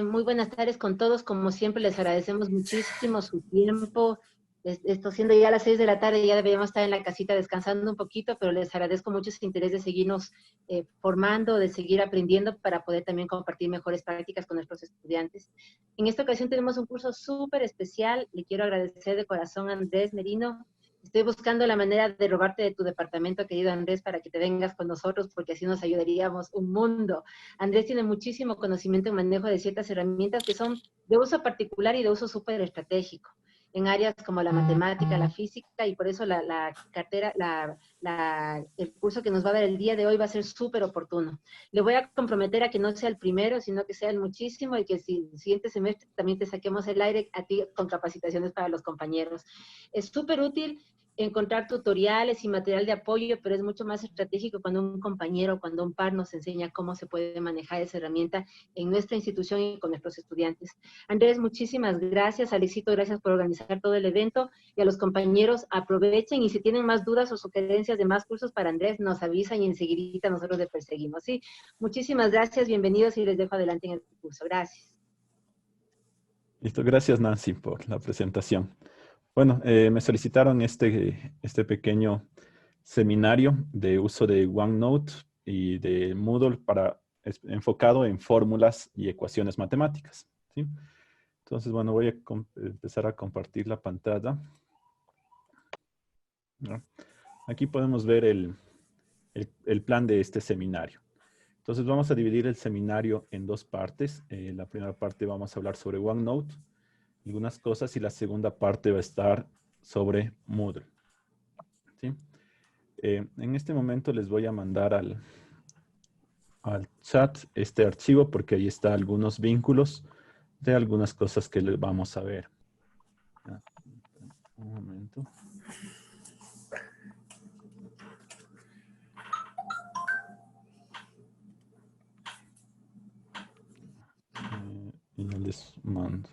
Muy buenas tardes con todos. Como siempre, les agradecemos muchísimo su tiempo. Esto siendo ya las 6 de la tarde, ya deberíamos estar en la casita descansando un poquito, pero les agradezco mucho su interés de seguirnos formando, de seguir aprendiendo para poder también compartir mejores prácticas con nuestros estudiantes. En esta ocasión tenemos un curso súper especial. Le quiero agradecer de corazón a Andrés Merino. Estoy buscando la manera de robarte de tu departamento, querido Andrés, para que te vengas con nosotros, porque así nos ayudaríamos un mundo. Andrés tiene muchísimo conocimiento en manejo de ciertas herramientas que son de uso particular y de uso súper estratégico en áreas como la matemática, la física, y por eso la cartera, el curso que nos va a dar el día de hoy va a ser súper oportuno. Le voy a comprometer a que no sea el primero, sino que sea el muchísimo, y que si el siguiente semestre también te saquemos el aire a ti con capacitaciones para los compañeros. Es súper útil encontrar tutoriales y material de apoyo, pero es mucho más estratégico cuando un compañero, cuando un par nos enseña cómo se puede manejar esa herramienta en nuestra institución y con nuestros estudiantes. Andrés, muchísimas gracias. Alexito, gracias por organizar todo el evento. Y a los compañeros, aprovechen, y si tienen más dudas o sugerencias de más cursos para Andrés, nos avisan y enseguidita nosotros le perseguimos. Sí, muchísimas gracias, bienvenidos, y les dejo adelante en el curso. Gracias. Listo, gracias Nancy por la presentación. Bueno, me solicitaron este pequeño seminario de uso de OneNote y de Moodle enfocado en fórmulas y ecuaciones matemáticas, ¿sí? Entonces, bueno, voy a empezar a compartir la pantalla. ¿No? Aquí podemos ver el plan de este seminario. Entonces, vamos a dividir el seminario en dos partes. La primera parte vamos a hablar sobre OneNote, algunas cosas, y la segunda parte va a estar sobre Moodle, ¿sí? En este momento les voy a mandar al chat este archivo porque ahí está algunos vínculos de algunas cosas que vamos a ver. Un momento. Y ya les mando.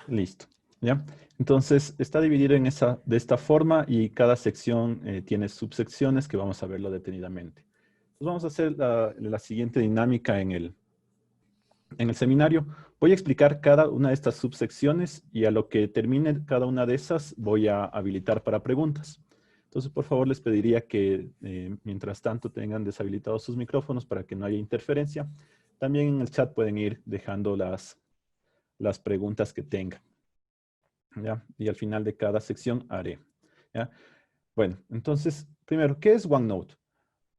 Listo. ¿Ya? Entonces, está dividido de esta forma, y cada sección tiene subsecciones que vamos a verlo detenidamente. Entonces, vamos a hacer la siguiente dinámica en el seminario. Voy a explicar cada una de estas subsecciones, y a lo que termine cada una de esas voy a habilitar para preguntas. Entonces, por favor, les pediría que mientras tanto tengan deshabilitados sus micrófonos para que no haya interferencia. También en el chat pueden ir dejando las preguntas que tengan, ¿ya? Y al final de cada sección haré, ¿ya? Bueno, entonces, primero, ¿qué es OneNote?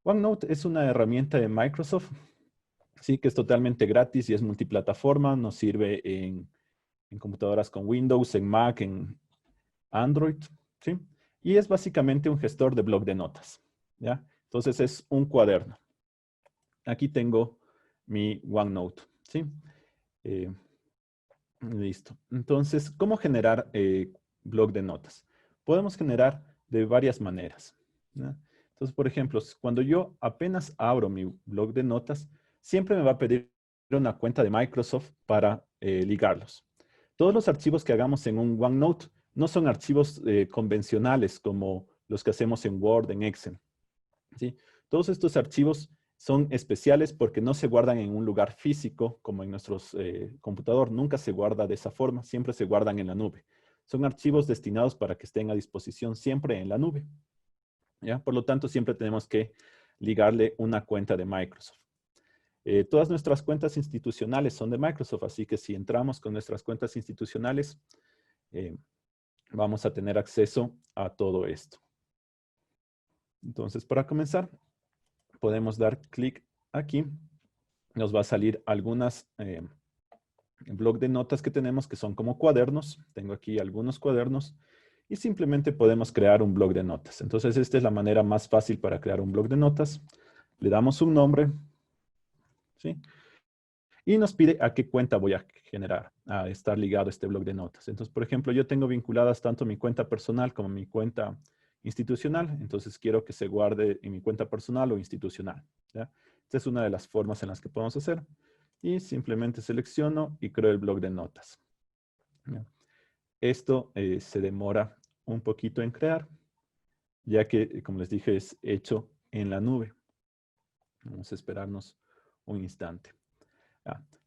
OneNote es una herramienta de Microsoft, sí, que es totalmente gratis y es multiplataforma. Nos sirve en computadoras con Windows, en Mac, en Android, ¿sí? Y es básicamente un gestor de bloc de notas, ¿ya? Entonces es un cuaderno. Aquí tengo mi OneNote, ¿sí? Listo. Entonces, ¿cómo generar bloc de notas? Podemos generar de varias maneras, ¿no? Entonces, por ejemplo, cuando yo apenas abro mi bloc de notas, siempre me va a pedir una cuenta de Microsoft para ligarlos. Todos los archivos que hagamos en un OneNote no son archivos convencionales como los que hacemos en Word, en Excel, ¿sí? Todos estos archivos son especiales porque no se guardan en un lugar físico como en nuestros computador. Nunca se guarda de esa forma, siempre se guardan en la nube. Son archivos destinados para que estén a disposición siempre en la nube, ¿ya? Por lo tanto, siempre tenemos que ligarle una cuenta de Microsoft. Todas nuestras cuentas institucionales son de Microsoft, así que si entramos con nuestras cuentas institucionales, vamos a tener acceso a todo esto. Entonces, para comenzar, podemos dar clic aquí. Nos va a salir algunas bloc de notas que tenemos que son como cuadernos. Tengo aquí algunos cuadernos y simplemente podemos crear un bloc de notas. Entonces, esta es la manera más fácil para crear un bloc de notas. Le damos un nombre, ¿sí? Y nos pide a qué cuenta voy a generar, a estar ligado a este bloc de notas. Entonces, por ejemplo, yo tengo vinculadas tanto mi cuenta personal como mi cuenta institucional. Entonces, quiero que se guarde en mi cuenta personal o institucional, ¿ya? Esta es una de las formas en las que podemos hacer. Y simplemente selecciono y creo el bloc de notas, ¿ya? Esto se demora un poquito en crear, ya que, como les dije, es hecho en la nube, Vamos a esperarnos un instante.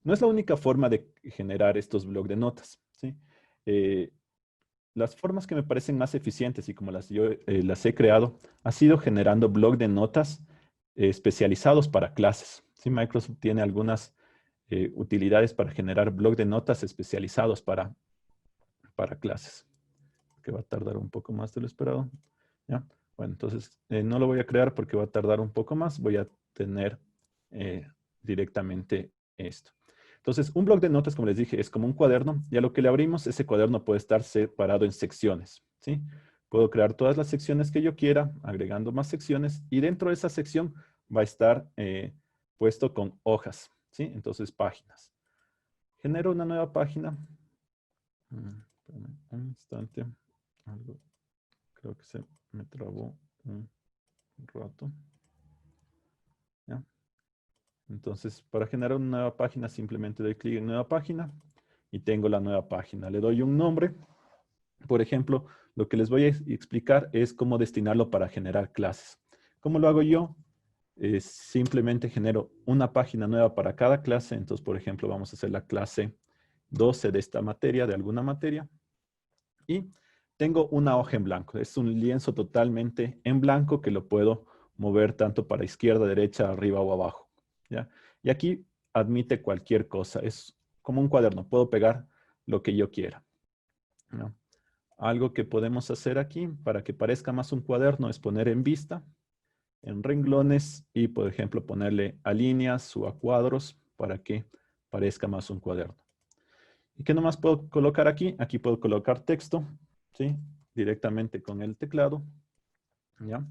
No es la única forma de generar estos blocs de notas, ¿sí? Las formas que me parecen más eficientes y como yo las he creado, ha sido generando blocs de notas especializados para clases. ¿Sí? Microsoft tiene algunas utilidades para generar blocs de notas especializados para clases, que va a tardar un poco más de lo esperado. ¿Ya? Bueno, entonces no lo voy a crear porque va a tardar un poco más. Voy a tener directamente esto. Entonces, un bloc de notas, como les dije, es como un cuaderno. Y a lo que le abrimos, ese cuaderno puede estar separado en secciones. ¿Sí? Puedo crear todas las secciones que yo quiera, agregando más secciones. Y dentro de esa sección va a estar puesto con hojas. ¿Sí? Entonces, páginas. Genero una nueva página. Espérame un instante. Creo que se me trabó un rato. ¿Ya? Entonces, para generar una nueva página, simplemente doy clic en nueva página y tengo la nueva página. Le doy un nombre. Por ejemplo, lo que les voy a explicar es cómo destinarlo para generar clases. ¿Cómo lo hago yo? Simplemente genero una página nueva para cada clase. Entonces, por ejemplo, vamos a hacer la clase 12 de esta materia, de alguna materia. Y tengo una hoja en blanco. Es un lienzo totalmente en blanco que lo puedo mover tanto para izquierda, derecha, arriba o abajo. ¿Ya? Y aquí admite cualquier cosa. Es como un cuaderno. Puedo pegar lo que yo quiera. ¿No? Algo que podemos hacer aquí para que parezca más un cuaderno es poner en vista, en renglones y, por ejemplo, ponerle a líneas o a cuadros para que parezca más un cuaderno. ¿Y qué nomás puedo colocar aquí? Aquí puedo colocar texto, ¿sí? Directamente con el teclado, ¿ya?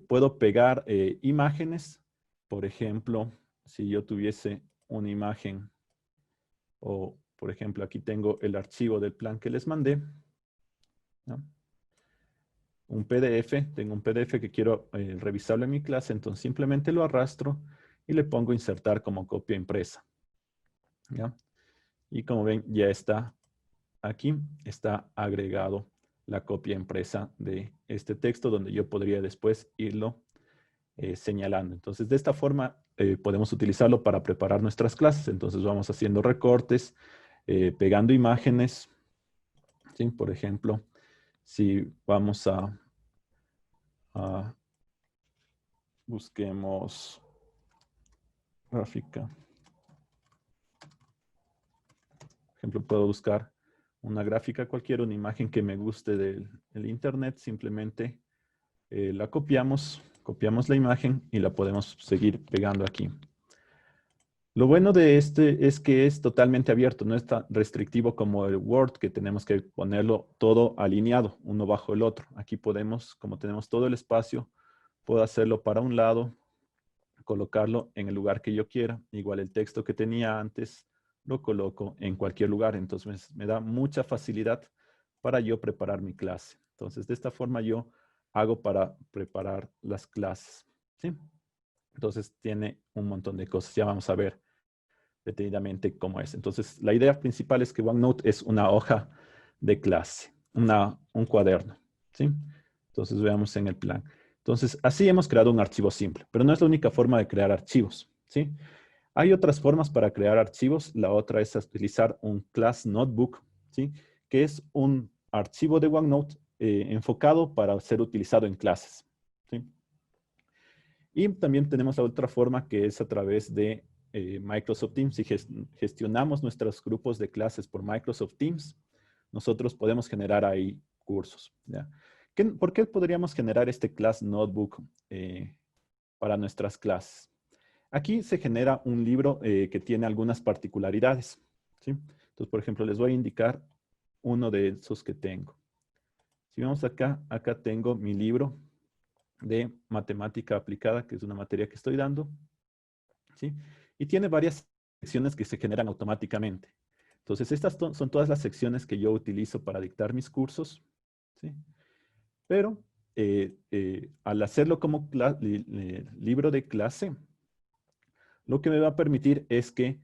Puedo pegar imágenes. Por ejemplo, si yo tuviese una imagen o, por ejemplo, aquí tengo el archivo del plan que les mandé, ¿ya? Un PDF, tengo un PDF que quiero revisarlo en mi clase, entonces simplemente lo arrastro y le pongo insertar como copia impresa, ¿ya? Y como ven, ya está aquí, está agregado la copia impresa de este texto donde yo podría después irlo señalando. Entonces, de esta forma podemos utilizarlo para preparar nuestras clases. Entonces, vamos haciendo recortes, pegando imágenes, ¿sí? Por ejemplo, si vamos a busquemos gráfica. Por ejemplo, puedo buscar una gráfica cualquiera, una imagen que me guste del internet, simplemente la copiamos la imagen y la podemos seguir pegando aquí. Lo bueno de este es que es totalmente abierto, no es tan restrictivo como el Word, que tenemos que ponerlo todo alineado, uno bajo el otro. Aquí podemos, como tenemos todo el espacio, puedo hacerlo para un lado, colocarlo en el lugar que yo quiera. Igual el texto que tenía antes, lo coloco en cualquier lugar. Entonces me da mucha facilidad para yo preparar mi clase. Entonces, de esta forma yo hago para preparar las clases, ¿sí? Entonces, tiene un montón de cosas. Ya vamos a ver detenidamente cómo es. Entonces, la idea principal es que OneNote es una hoja de clase, un cuaderno, ¿sí? Entonces, veamos en el plan. Entonces, así hemos creado un archivo simple, pero no es la única forma de crear archivos, ¿sí? Hay otras formas para crear archivos. La otra es utilizar un Class Notebook, ¿sí? Que es un archivo de OneNote enfocado para ser utilizado en clases, ¿sí? Y también tenemos la otra forma que es a través de Microsoft Teams. Si gestionamos nuestros grupos de clases por Microsoft Teams, nosotros podemos generar ahí cursos, ¿ya? ¿Por qué podríamos generar este Class Notebook para nuestras clases? Aquí se genera un libro que tiene algunas particularidades, ¿sí? Entonces, por ejemplo, les voy a indicar uno de esos que tengo. Si vamos acá, acá tengo mi libro de matemática aplicada, que es una materia que estoy dando, ¿sí? Y tiene varias secciones que se generan automáticamente. Entonces, estas son todas las secciones que yo utilizo para dictar mis cursos, ¿sí? Pero al hacerlo como libro de clase, lo que me va a permitir es que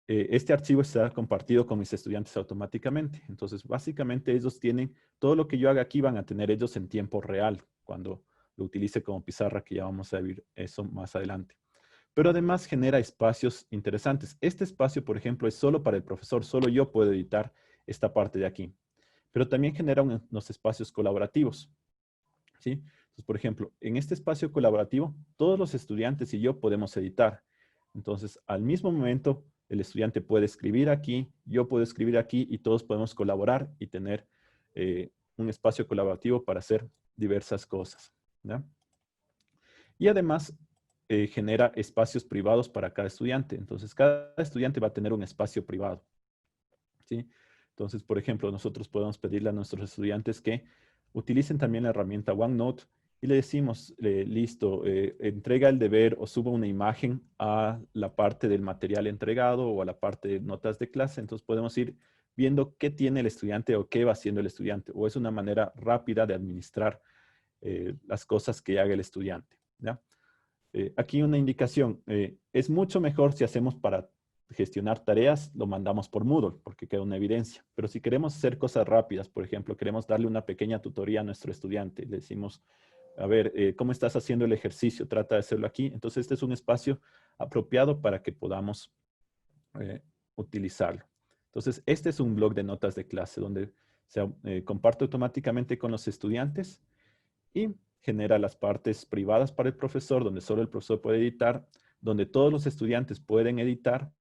este archivo sea compartido con mis estudiantes automáticamente. Entonces, básicamente ellos tienen, todo lo que yo haga aquí van a tener ellos en tiempo real, cuando lo utilice como pizarra, que ya vamos a ver eso más adelante. pero además genera espacios interesantes. Este espacio, por ejemplo, es solo para el profesor, solo yo puedo editar esta parte de aquí. Pero también genera unos espacios colaborativos, ¿sí? Entonces, por ejemplo, en este espacio colaborativo, todos los estudiantes y yo podemos editar. Entonces, al mismo momento, el estudiante puede escribir aquí, yo puedo escribir aquí y todos podemos colaborar y tener un espacio colaborativo para hacer diversas cosas, ¿ya? Y además, genera espacios privados para cada estudiante. Entonces, cada estudiante va a tener un espacio privado, ¿sí? Entonces, por ejemplo, nosotros podemos pedirle a nuestros estudiantes que utilicen también la herramienta OneNote y le decimos, listo, entrega el deber o suba una imagen a la parte del material entregado o a la parte de notas de clase. Entonces, podemos ir viendo qué tiene el estudiante o qué va haciendo el estudiante. O es una manera rápida de administrar las cosas que haga el estudiante, ¿ya? Aquí una indicación, es mucho mejor si hacemos para gestionar tareas, lo mandamos por Moodle, porque queda una evidencia. Pero si queremos hacer cosas rápidas, por ejemplo, queremos darle una pequeña tutoría a nuestro estudiante, le decimos, a ver, ¿cómo estás haciendo el ejercicio? Trata de hacerlo aquí. Entonces, este es un espacio apropiado para que podamos eh, utilizarlo. Entonces, este es un blog de notas de clase donde se comparte automáticamente con los estudiantes y genera las partes privadas para el profesor, donde solo el profesor puede editar, donde todos los estudiantes pueden editar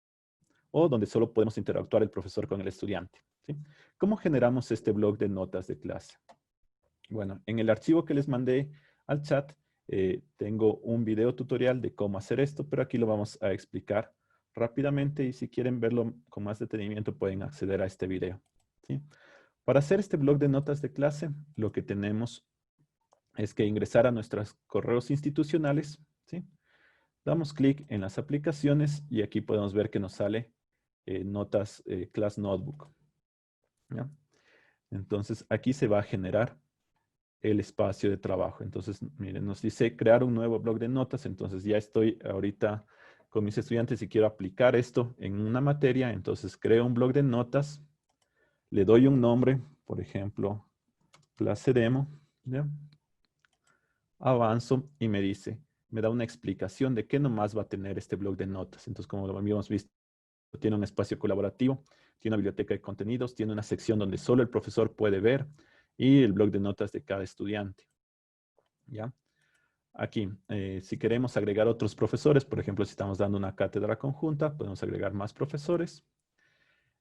o donde solo podemos interactuar el profesor con el estudiante, ¿sí? ¿Cómo generamos este blog de notas de clase? Bueno, en el archivo que les mandé al chat, tengo un video tutorial de cómo hacer esto, pero aquí lo vamos a explicar rápidamente y si quieren verlo con más detenimiento pueden acceder a este video, ¿sí? Para hacer este blog de notas de clase, lo que tenemos es que ingresar a nuestros correos institucionales, ¿sí? Damos clic en las aplicaciones y aquí podemos ver que nos sale notas Class Notebook, ¿ya? Entonces, aquí se va a generar el espacio de trabajo. Entonces, miren, nos dice crear un nuevo blog de notas. Entonces, ya estoy ahorita con mis estudiantes y quiero aplicar esto en una materia. Entonces, creo un blog de notas, le doy un nombre, por ejemplo, clase demo, ¿ya? Avanzo y me dice, me da una explicación de qué nomás va a tener este blog de notas. Entonces, como lo habíamos visto, tiene un espacio colaborativo, tiene una biblioteca de contenidos, tiene una sección donde solo el profesor puede ver y el blog de notas de cada estudiante, ¿ya? Aquí, si queremos agregar otros profesores, por ejemplo, si estamos dando una cátedra conjunta, podemos agregar más profesores.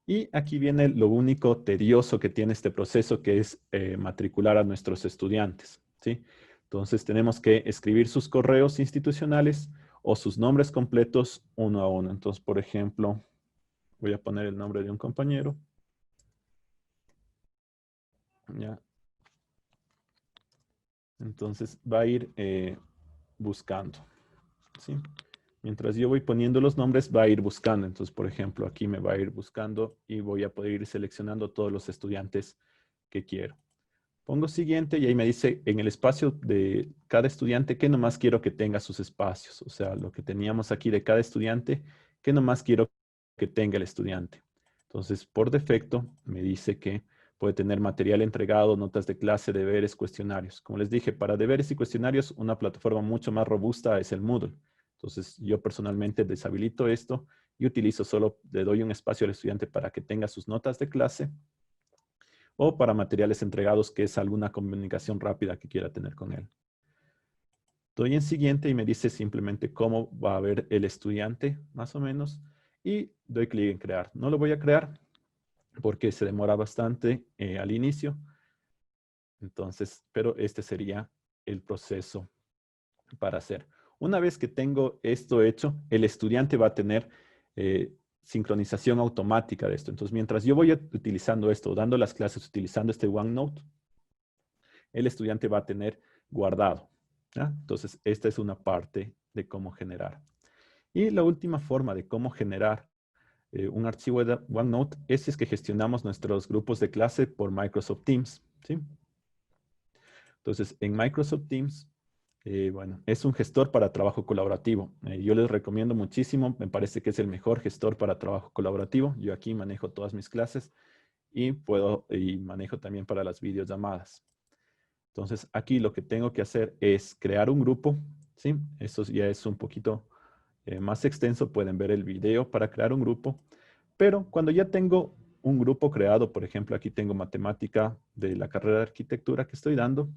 Y aquí viene lo único tedioso que tiene este proceso, que es matricular a nuestros estudiantes, ¿sí? Entonces tenemos que escribir sus correos institucionales o sus nombres completos uno a uno. Entonces, por ejemplo, voy a poner el nombre de un compañero. ¿Ya? Entonces va a ir buscando, ¿sí? Mientras yo voy poniendo los nombres, va a ir buscando. Entonces, por ejemplo, aquí me va a ir buscando y voy a poder ir seleccionando todos los estudiantes que quiero. Pongo siguiente y ahí me dice en el espacio de cada estudiante que nomás quiero que tenga sus espacios. O sea, lo que teníamos aquí de cada estudiante, que nomás quiero que tenga el estudiante. Entonces, por defecto, me dice que puede tener material entregado, notas de clase, deberes, cuestionarios. Como les dije, para deberes y cuestionarios, una plataforma mucho más robusta es el Moodle. Entonces, yo personalmente deshabilito esto y utilizo solo, le doy un espacio al estudiante para que tenga sus notas de clase o para materiales entregados, que es alguna comunicación rápida que quiera tener con él. Doy en siguiente y me dice simplemente cómo va a ver el estudiante, más o menos, y doy clic en crear. No lo voy a crear porque se demora bastante al inicio. Entonces, pero este sería el proceso para hacer. Una vez que tengo esto hecho, el estudiante va a tener sincronización automática de esto. Entonces, mientras yo voy utilizando esto, dando las clases utilizando este OneNote, el estudiante va a tener guardado, ¿ya? Entonces, esta es una parte de cómo generar. Y la última forma de cómo generar un archivo de OneNote es que gestionamos nuestros grupos de clase por Microsoft Teams, ¿sí? Entonces, en Microsoft Teams, bueno, es un gestor para trabajo colaborativo. Yo les recomiendo muchísimo, me parece que es el mejor gestor para trabajo colaborativo. Yo aquí manejo todas mis clases y manejo también para las videollamadas. Entonces, aquí lo que tengo que hacer es crear un grupo, ¿sí? Eso ya es un poquito más extenso pueden ver el video para crear un grupo. Pero cuando ya tengo un grupo creado, por ejemplo, aquí tengo matemática de la carrera de arquitectura que estoy dando,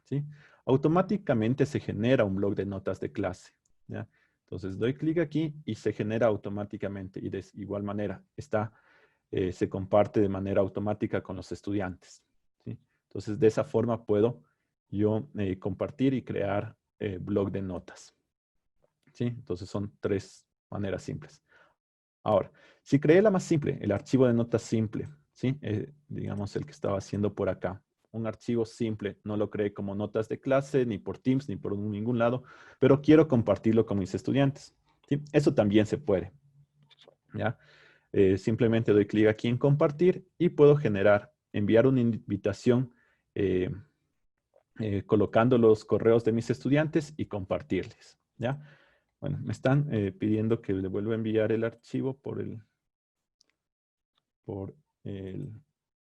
¿sí? Automáticamente se genera un bloc de notas de clase, ¿ya? Entonces doy clic aquí y se genera automáticamente y de igual manera se comparte de manera automática con los estudiantes, ¿sí? Entonces de esa forma puedo yo compartir y crear bloc de notas, ¿sí? Entonces son 3 maneras simples. Ahora, si creé la más simple, el archivo de notas simple, ¿sí? Digamos el que estaba haciendo por acá. Un archivo simple, no lo creé como notas de clase, ni por Teams, ni por ningún lado, pero quiero compartirlo con mis estudiantes, ¿sí? Eso también se puede, ¿ya? Simplemente doy clic aquí en compartir y puedo enviar una invitación eh, colocando los correos de mis estudiantes y compartirles, ¿ya? Bueno, me están pidiendo que le vuelva a enviar el archivo por el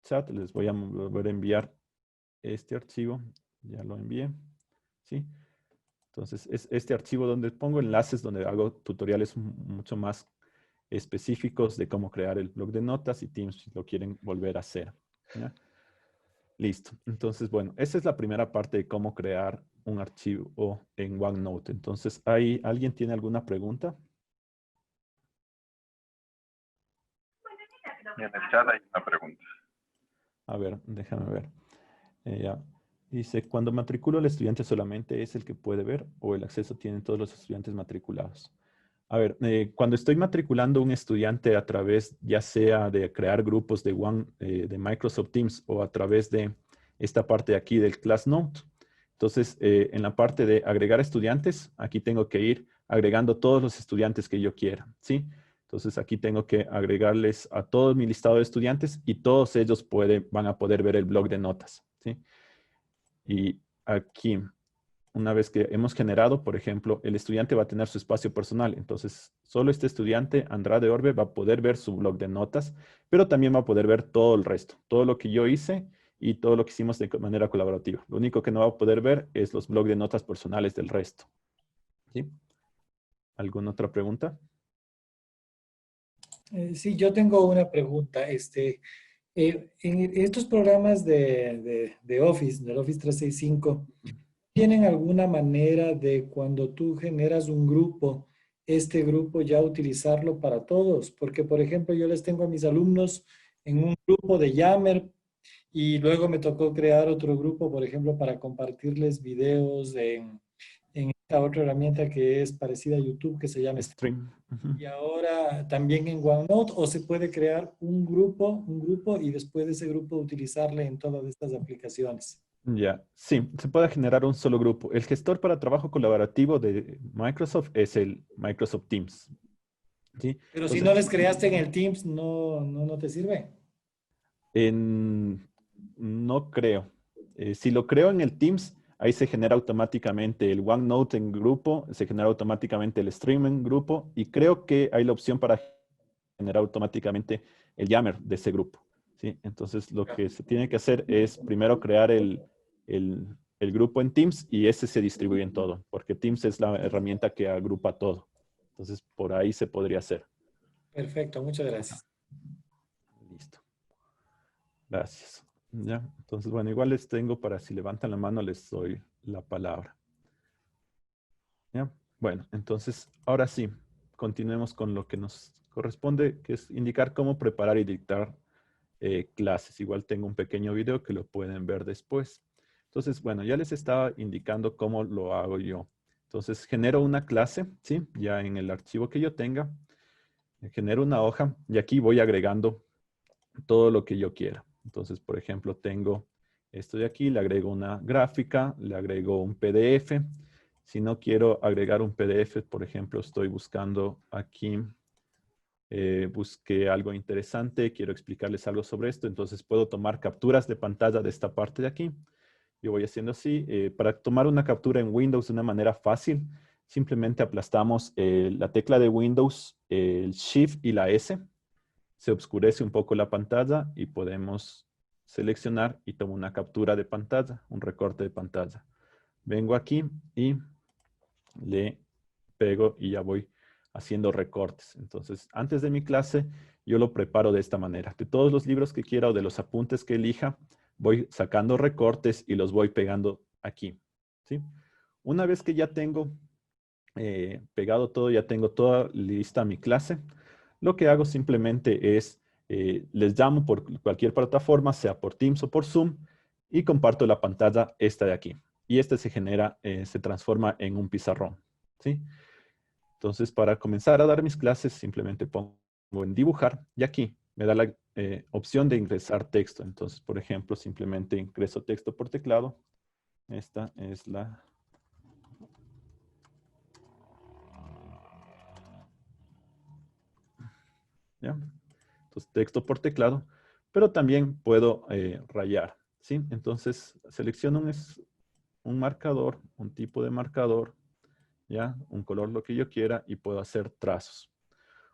chat. Les voy a volver a enviar este archivo. Ya lo envié, ¿sí? Entonces, es este archivo donde pongo enlaces, donde hago tutoriales mucho más específicos de cómo crear el bloc de notas y Teams si lo quieren volver a hacer, ¿ya? Listo. Entonces, bueno, esa es la primera parte de cómo crear un archivo en OneNote. Entonces, ¿alguien tiene alguna pregunta? En el chat hay una pregunta. A ver, déjame ver. Ya. Dice, cuando matriculo al estudiante solamente es el que puede ver o el acceso tienen todos los estudiantes matriculados. A ver, cuando estoy matriculando un estudiante a través ya sea de crear grupos de Microsoft Teams o a través de esta parte de aquí del Class Note, entonces en la parte de agregar estudiantes, aquí tengo que ir agregando todos los estudiantes que yo quiera, ¿sí? Entonces aquí tengo que agregarles a todo mi listado de estudiantes y todos ellos van a poder ver el bloc de notas, ¿sí? Y aquí, una vez que hemos generado, por ejemplo, el estudiante va a tener su espacio personal. Entonces, solo este estudiante, Andrade Orbe, va a poder ver su bloc de notas, pero también va a poder ver todo el resto, todo lo que yo hice y todo lo que hicimos de manera colaborativa. Lo único que no va a poder ver es los blocs de notas personales del resto. ¿Sí? ¿Alguna otra pregunta? Sí, yo tengo una pregunta. En estos programas de Office, del Office 365, ¿tienen alguna manera de cuando tú generas un grupo, este grupo ya utilizarlo para todos? Porque, por ejemplo, yo les tengo a mis alumnos en un grupo de Yammer y luego me tocó crear otro grupo, por ejemplo, para compartirles videos en esta otra herramienta que es parecida a YouTube, que se llama Stream. y ahora también en OneNote, o se puede crear un grupo y después de ese grupo utilizarle en todas estas aplicaciones. Ya, sí, se puede generar un solo grupo. El gestor para trabajo colaborativo de Microsoft es el Microsoft Teams. ¿Sí? Pero si Entonces, no les creaste en el Teams, no te sirve. no creo. Si lo creo en el Teams, ahí se genera automáticamente el OneNote en grupo, se genera automáticamente el Stream en grupo y creo que hay la opción para generar automáticamente el Yammer de ese grupo, ¿sí? Entonces, lo que se tiene que hacer es primero crear el grupo en Teams y ese se distribuye en todo, porque Teams es la herramienta que agrupa todo. Entonces, por ahí se podría hacer. Perfecto, muchas Ajá. gracias. Listo. Gracias. Ya, entonces, bueno, igual les tengo para si levantan la mano, les doy la palabra. ¿Ya? Bueno, entonces, ahora sí, continuemos con lo que nos corresponde, que es indicar cómo preparar y dictar clases. Igual tengo un pequeño video que lo pueden ver después. Entonces, bueno, ya les estaba indicando cómo lo hago yo. Entonces, genero una clase, ¿sí? Ya en el archivo que yo tenga, genero una hoja y aquí voy agregando todo lo que yo quiera. Entonces, por ejemplo, tengo esto de aquí, le agrego una gráfica, le agrego un PDF. Si no quiero agregar un PDF, por ejemplo, estoy buscando aquí, busqué algo interesante, quiero explicarles algo sobre esto, entonces puedo tomar capturas de pantalla de esta parte de aquí. Yo voy haciendo así. Para tomar una captura en Windows de una manera fácil, simplemente aplastamos la tecla de Windows, el Shift y la S. Se oscurece un poco la pantalla y podemos seleccionar y tomo una captura de pantalla, un recorte de pantalla. Vengo aquí y le pego y ya voy haciendo recortes. Entonces, antes de mi clase, yo lo preparo de esta manera. De todos los libros que quiera o de los apuntes que elija, voy sacando recortes y los voy pegando aquí, ¿sí? Una vez que ya tengo pegado todo, ya tengo toda lista mi clase, lo que hago simplemente es, les llamo por cualquier plataforma, sea por Teams o por Zoom, y comparto la pantalla esta de aquí. Y este se genera, se transforma en un pizarrón, ¿sí? Entonces, para comenzar a dar mis clases, simplemente pongo en dibujar, y aquí me da la opción de ingresar texto. Entonces, por ejemplo, simplemente ingreso texto por teclado. Esta es la... ¿Ya? Entonces, texto por teclado, pero también puedo rayar, ¿sí? Entonces, selecciono un marcador, un tipo de marcador, ¿ya? Un color, lo que yo quiera, y puedo hacer trazos.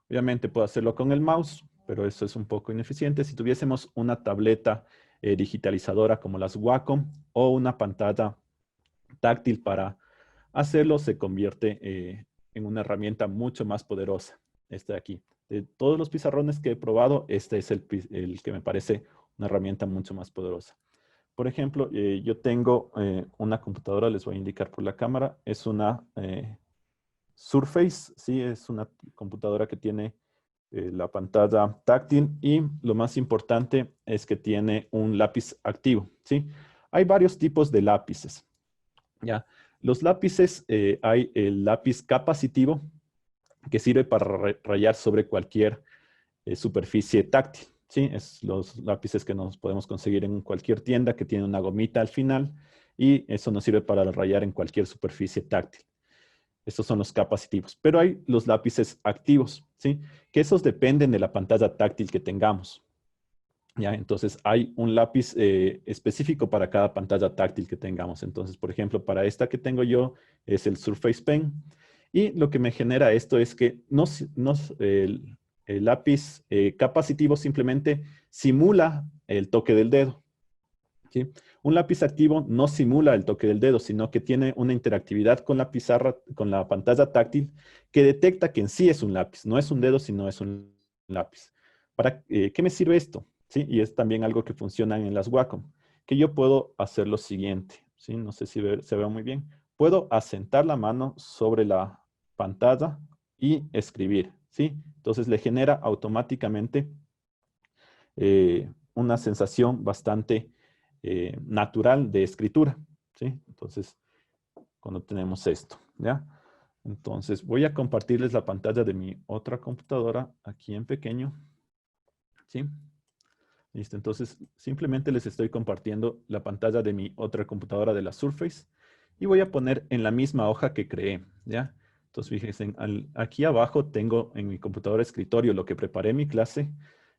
Obviamente puedo hacerlo con el mouse, pero eso es un poco ineficiente. Si tuviésemos una tableta digitalizadora como las Wacom o una pantalla táctil para hacerlo, se convierte en una herramienta mucho más poderosa. Este de aquí. De todos los pizarrones que he probado, este es el que me parece una herramienta mucho más poderosa. Por ejemplo, yo tengo una computadora, les voy a indicar por la cámara, es una Surface, sí, es una computadora que tiene la pantalla táctil y lo más importante es que tiene un lápiz activo, ¿sí? Hay varios tipos de lápices, ¿ya? Los lápices, hay el lápiz capacitivo que sirve para rayar sobre cualquier superficie táctil, ¿sí? Es los lápices que nos podemos conseguir en cualquier tienda que tiene una gomita al final y eso nos sirve para rayar en cualquier superficie táctil. Estos son los capacitivos. Pero hay los lápices activos, ¿sí? Que esos dependen de la pantalla táctil que tengamos. ¿Ya? Entonces, hay un lápiz específico para cada pantalla táctil que tengamos. Entonces, por ejemplo, para esta que tengo yo es el Surface Pen. Y lo que me genera esto es que el lápiz capacitivo simplemente simula el toque del dedo. ¿Sí? Un lápiz activo no simula el toque del dedo, sino que tiene una interactividad con la pizarra, con la pantalla táctil, que detecta que en sí es un lápiz. No es un dedo, sino es un lápiz. ¿Para qué me sirve esto? ¿Sí? Y es también algo que funciona en las Wacom, que yo puedo hacer lo siguiente. ¿Sí? No sé si se ve muy bien. Puedo asentar la mano sobre la pantalla y escribir. ¿Sí? Entonces le genera automáticamente una sensación bastante natural de escritura, ¿sí? Entonces, cuando tenemos esto, ¿ya? Entonces, voy a compartirles la pantalla de mi otra computadora aquí en pequeño, ¿sí? Listo, entonces, simplemente les estoy compartiendo la pantalla de mi otra computadora de la Surface y voy a poner en la misma hoja que creé, ¿ya? Entonces, fíjense, aquí abajo tengo en mi computadora escritorio lo que preparé mi clase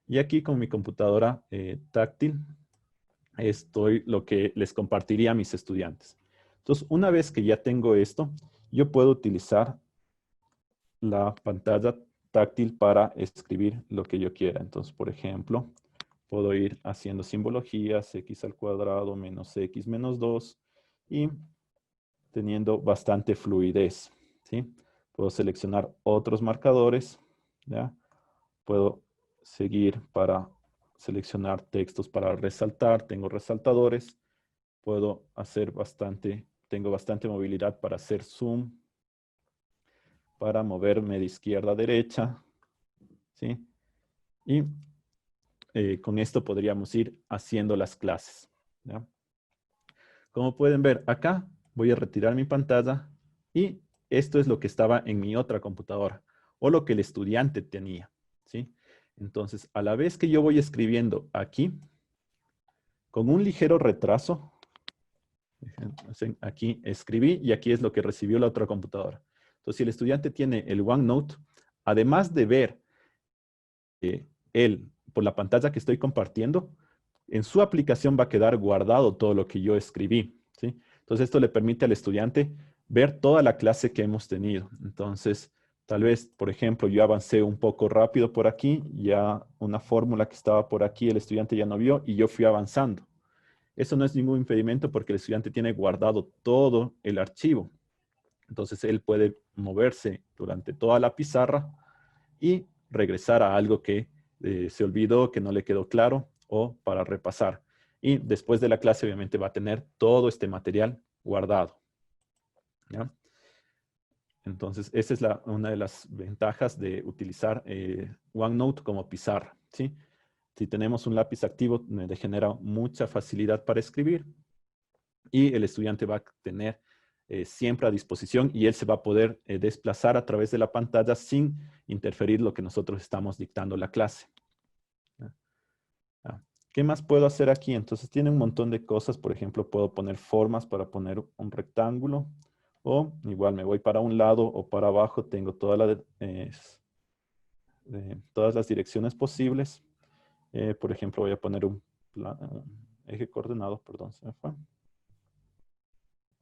y aquí con mi computadora táctil estoy lo que les compartiría a mis estudiantes. Entonces, una vez que ya tengo esto, yo puedo utilizar la pantalla táctil para escribir lo que yo quiera. Entonces, por ejemplo, puedo ir haciendo simbologías, x al cuadrado menos x menos 2 y teniendo bastante fluidez, ¿sí? Puedo seleccionar otros marcadores, ¿ya? Puedo seguir para seleccionar textos para resaltar. Tengo resaltadores. Puedo hacer tengo bastante movilidad para hacer zoom, para moverme de izquierda a derecha, ¿sí? Y con esto podríamos ir haciendo las clases, ¿ya? Como pueden ver, acá voy a retirar mi pantalla y esto es lo que estaba en mi otra computadora o lo que el estudiante tenía, ¿sí? Entonces, a la vez que yo voy escribiendo aquí, con un ligero retraso, aquí escribí y aquí es lo que recibió la otra computadora. Entonces, si el estudiante tiene el OneNote, además de ver él por la pantalla que estoy compartiendo, en su aplicación va a quedar guardado todo lo que yo escribí, ¿sí? Entonces, esto le permite al estudiante ver toda la clase que hemos tenido. Entonces, tal vez, por ejemplo, yo avancé un poco rápido por aquí, ya una fórmula que estaba por aquí, el estudiante ya no vio y yo fui avanzando. Eso no es ningún impedimento porque el estudiante tiene guardado todo el archivo. Entonces, él puede moverse durante toda la pizarra y regresar a algo que se olvidó, que no le quedó claro, o para repasar. Y después de la clase, obviamente, va a tener todo este material guardado, ¿ya? Entonces, esa es una de las ventajas de utilizar OneNote como pizarra, ¿sí? Si tenemos un lápiz activo, me genera mucha facilidad para escribir y el estudiante va a tener siempre a disposición y él se va a poder desplazar a través de la pantalla sin interferir lo que nosotros estamos dictando la clase. ¿Qué más puedo hacer aquí? Entonces tiene un montón de cosas. Por ejemplo, puedo poner formas para poner un rectángulo. O igual me voy para un lado o para abajo. Tengo todas las direcciones posibles. Por ejemplo, voy a poner un eje coordenado, perdón, se me fue.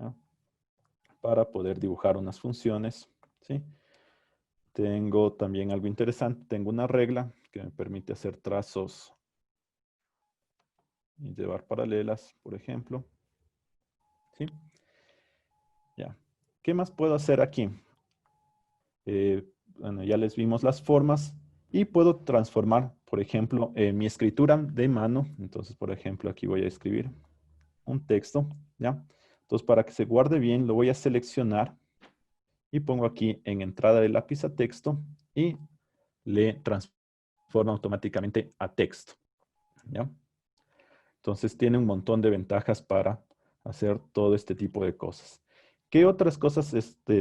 ¿Ya? Para poder dibujar unas funciones, ¿sí? Tengo también algo interesante. Tengo una regla que me permite hacer trazos y llevar paralelas, por ejemplo. ¿Sí? Ya. ¿Qué más puedo hacer aquí? Bueno, ya les vimos las formas y puedo transformar, por ejemplo, mi escritura de mano. Entonces, por ejemplo, aquí voy a escribir un texto, ¿ya? Entonces, para que se guarde bien, lo voy a seleccionar y pongo aquí en entrada de lápiz a texto y le transforma automáticamente a texto, ¿ya? Entonces, tiene un montón de ventajas para hacer todo este tipo de cosas. ¿Qué otras cosas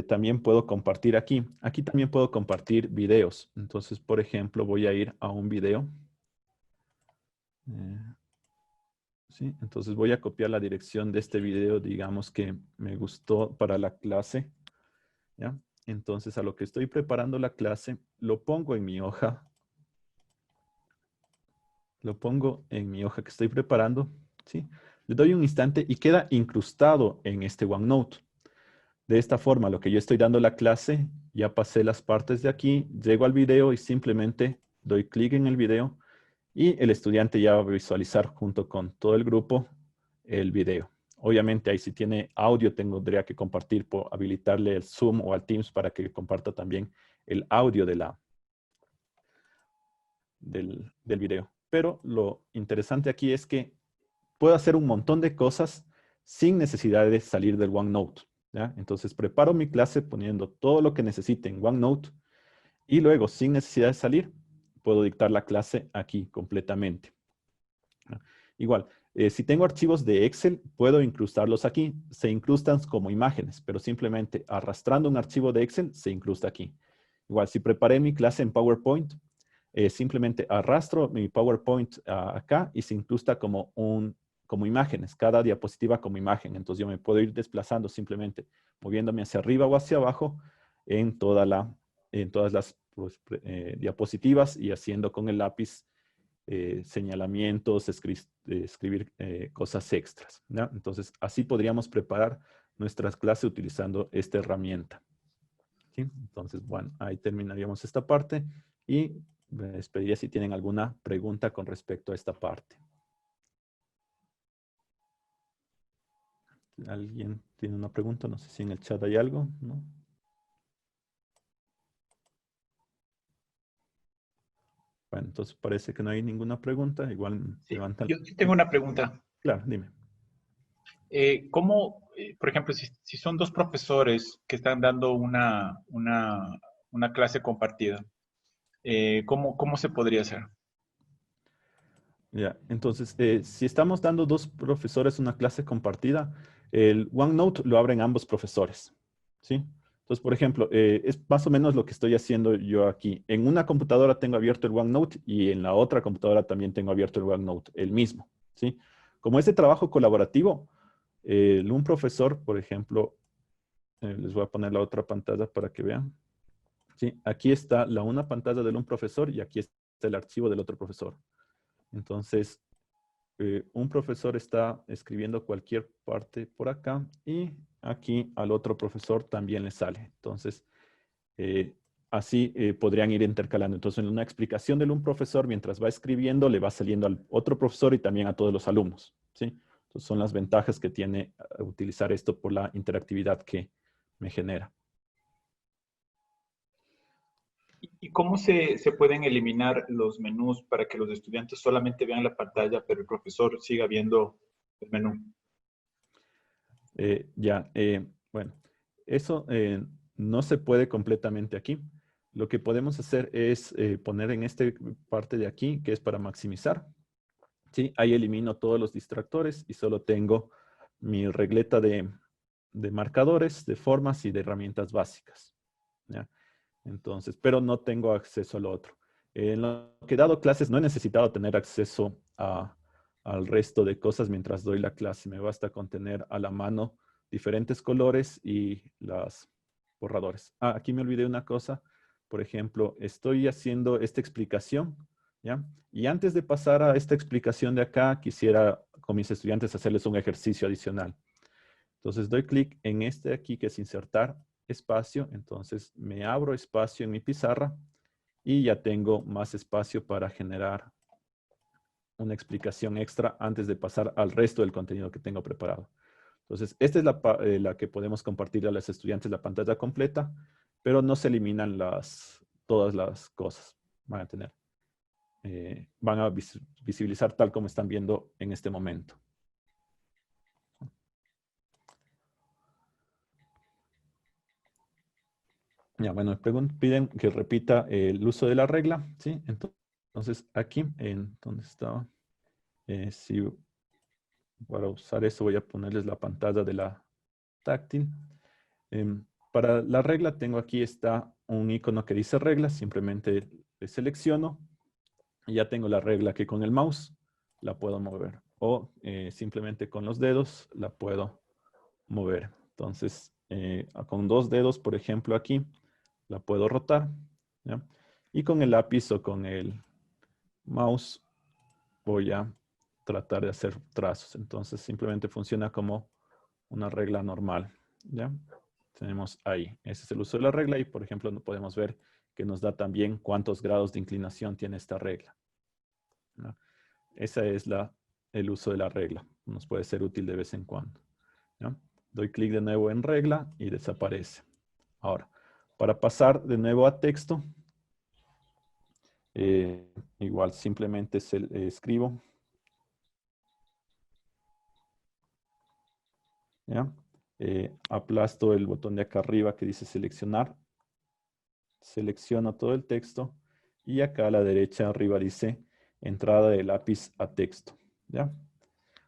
también puedo compartir aquí? Aquí también puedo compartir videos. Entonces, por ejemplo, voy a ir a un video. ¿Sí? Entonces voy a copiar la dirección de este video, digamos que me gustó para la clase. ¿Ya? Entonces, a lo que estoy preparando la clase, lo pongo en mi hoja. Lo pongo en mi hoja que estoy preparando. ¿Sí? Le doy un instante y queda incrustado en este OneNote. De esta forma, lo que yo estoy dando la clase, ya pasé las partes de aquí, llego al video y simplemente doy clic en el video y el estudiante ya va a visualizar junto con todo el grupo el video. Obviamente ahí si tiene audio tendría que compartir, habilitarle el Zoom o al Teams para que comparta también el audio del video. Pero lo interesante aquí es que puedo hacer un montón de cosas sin necesidad de salir del OneNote, ¿ya? Entonces preparo mi clase poniendo todo lo que necesite en OneNote y luego sin necesidad de salir puedo dictar la clase aquí completamente. Igual, si tengo archivos de Excel, puedo incrustarlos aquí. Se incrustan como imágenes, pero simplemente arrastrando un archivo de Excel se incrusta aquí. Igual, si preparé mi clase en PowerPoint, simplemente arrastro mi PowerPoint acá y se incrusta como imágenes, cada diapositiva como imagen. Entonces yo me puedo ir desplazando simplemente moviéndome hacia arriba o hacia abajo en todas las diapositivas y haciendo con el lápiz señalamientos, escribir cosas extras, ¿ya? Entonces, así podríamos preparar nuestras clases utilizando esta herramienta. ¿Sí? Entonces, bueno, ahí terminaríamos esta parte y les pediría si tienen alguna pregunta con respecto a esta parte. ¿Alguien tiene una pregunta? No sé si en el chat hay algo, ¿no? Bueno, entonces parece que no hay ninguna pregunta. Igual Sí, levantan. yo sí tengo una pregunta. Claro, dime. ¿Cómo, por ejemplo, si son dos profesores que están dando una clase compartida, ¿cómo se podría hacer? Ya, entonces, si estamos dando dos profesores una clase compartida, el OneNote lo abren ambos profesores, ¿sí? Entonces, por ejemplo, es más o menos lo que estoy haciendo yo aquí. En una computadora tengo abierto el OneNote y en la otra computadora también tengo abierto el OneNote, el mismo, ¿sí? Como es de trabajo colaborativo, un profesor, por ejemplo, les voy a poner la otra pantalla para que vean. ¿Sí? Aquí está una pantalla de un profesor y aquí está el archivo del otro profesor. Entonces, un profesor está escribiendo cualquier parte por acá y aquí al otro profesor también le sale. Entonces, así podrían ir intercalando. Entonces, en una explicación de un profesor, mientras va escribiendo, le va saliendo al otro profesor y también a todos los alumnos, ¿sí? Entonces, son las ventajas que tiene utilizar esto por la interactividad que me genera. ¿Y cómo se pueden eliminar los menús para que los estudiantes solamente vean la pantalla, pero el profesor siga viendo el menú? Bueno, eso no se puede completamente aquí. Lo que podemos hacer es poner en esta parte de aquí, que es para maximizar. ¿Sí? Ahí elimino todos los distractores y solo tengo mi regleta de marcadores, de formas y de herramientas básicas. ¿Ya? Entonces, pero no tengo acceso a lo otro. En lo que he dado clases no he necesitado tener acceso al resto de cosas mientras doy la clase. Me basta con tener a la mano diferentes colores y los borradores. Aquí me olvidé una cosa. Por ejemplo, estoy haciendo esta explicación, ¿ya? Y antes de pasar a esta explicación de acá, quisiera con mis estudiantes hacerles un ejercicio adicional. Entonces doy clic en este de aquí que es insertar espacio. Entonces me abro espacio en mi pizarra y ya tengo más espacio para generar una explicación extra antes de pasar al resto del contenido que tengo preparado. Entonces, esta es la que podemos compartir a los estudiantes, la pantalla completa, pero no se eliminan todas las cosas. Van a visibilizar tal como están viendo en este momento. Ya, bueno, piden que repita el uso de la regla, ¿sí? Entonces, aquí, ¿dónde estaba? Si para usar eso voy a ponerles la pantalla de la táctil. Para la regla tengo aquí está un icono que dice regla, simplemente le selecciono y ya tengo la regla que con el mouse la puedo mover o simplemente con los dedos la puedo mover. Entonces, con 2 dedos, por ejemplo, aquí la puedo rotar, ¿ya? Y con el lápiz o con el mouse voy a tratar de hacer trazos. Entonces, simplemente funciona como una regla normal, ¿ya? Tenemos ahí. Ese es el uso de la regla y, por ejemplo, podemos ver que nos da también cuántos grados de inclinación tiene esta regla, ¿no? Ese es el uso de la regla. Nos puede ser útil de vez en cuando, ¿no? Doy clic de nuevo en regla y desaparece. Ahora, para pasar de nuevo a texto, igual simplemente escribo, ¿ya? Aplasto el botón de acá arriba que dice seleccionar. Selecciono todo el texto y acá a la derecha arriba dice entrada de lápiz a texto, ¿ya?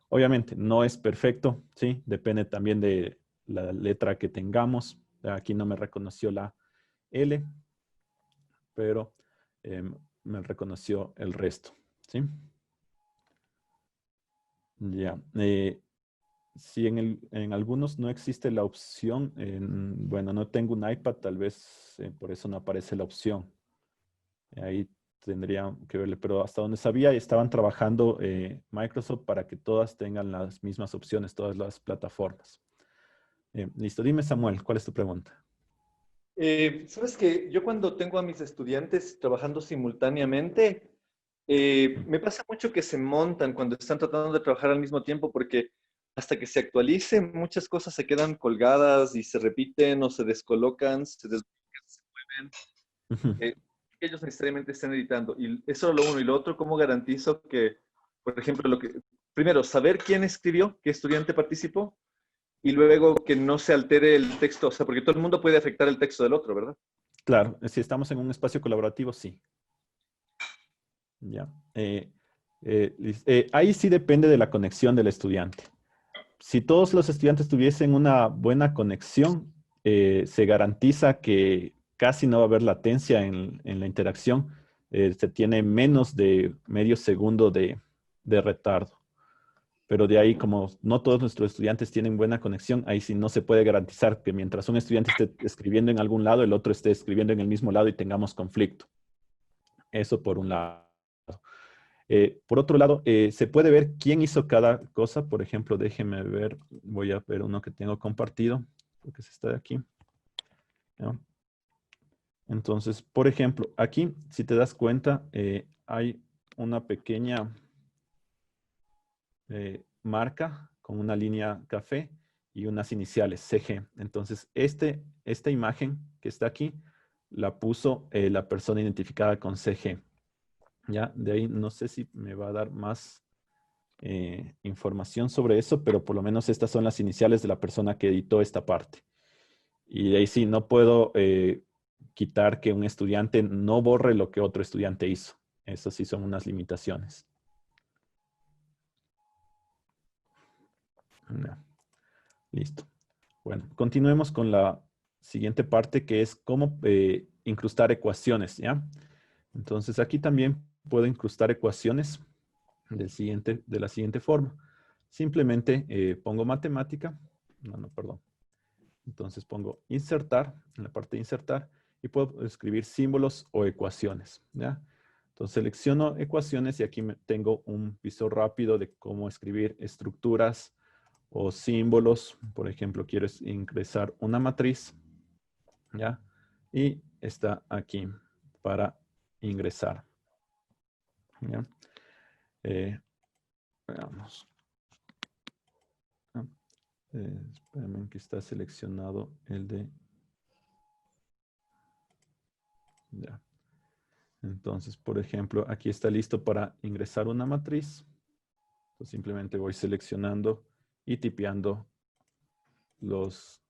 Obviamente no es perfecto, ¿sí? Depende también de la letra que tengamos. Aquí no me reconoció la L, pero me reconoció el resto, ¿sí? Ya. Si en algunos no existe la opción, bueno, no tengo un iPad, tal vez por eso no aparece la opción. Ahí tendría que verle, pero hasta donde sabía estaban trabajando Microsoft para que todas tengan las mismas opciones, todas las plataformas. Listo, dime Samuel, ¿cuál es tu pregunta? Sabes que yo cuando tengo a mis estudiantes trabajando simultáneamente, me pasa mucho que se montan cuando están tratando de trabajar al mismo tiempo porque hasta que se actualicen muchas cosas se quedan colgadas y se repiten o se descolocan, se desbloquean, se mueven. Que ellos necesariamente estén editando. Y eso es lo uno. Y lo otro, ¿cómo garantizo que, por ejemplo, primero, saber quién escribió, qué estudiante participó, y luego que no se altere el texto? O sea, porque todo el mundo puede afectar el texto del otro, ¿verdad? Claro, si estamos en un espacio colaborativo, sí. Ya. Ahí sí depende de la conexión del estudiante. Si todos los estudiantes tuviesen una buena conexión, se garantiza que casi no va a haber latencia en la interacción. Se tiene menos de medio segundo de retardo. Pero de ahí, como no todos nuestros estudiantes tienen buena conexión, ahí sí no se puede garantizar que mientras un estudiante esté escribiendo en algún lado, el otro esté escribiendo en el mismo lado y tengamos conflicto. Eso por un lado. Por otro lado, se puede ver quién hizo cada cosa. Por ejemplo, déjenme ver, voy a ver uno que tengo compartido, porque se está de aquí. ¿No? Entonces, por ejemplo, aquí, si te das cuenta, hay una pequeña marca con una línea café y unas iniciales, CG. Entonces, esta imagen que está aquí la puso la persona identificada con CG. Ya, de ahí no sé si me va a dar más información sobre eso, pero por lo menos estas son las iniciales de la persona que editó esta parte. Y de ahí sí, no puedo quitar que un estudiante no borre lo que otro estudiante hizo. Esas sí son unas limitaciones. Ya. Listo. Bueno, continuemos con la siguiente parte, que es cómo incrustar ecuaciones, ¿ya? Entonces aquí también puedo incrustar ecuaciones de la siguiente forma. Simplemente pongo matemática. No, perdón. Entonces pongo insertar, en la parte de insertar, y puedo escribir símbolos o ecuaciones, ¿ya? Entonces selecciono ecuaciones y aquí tengo un viso rápido de cómo escribir estructuras o símbolos. Por ejemplo, quiero ingresar una matriz, ¿ya? Y está aquí para ingresar, ¿ya? Veamos. Espérame que está seleccionado el de... Ya. Entonces, por ejemplo, aquí está listo para ingresar una matriz. Entonces, simplemente voy seleccionando y tipeando las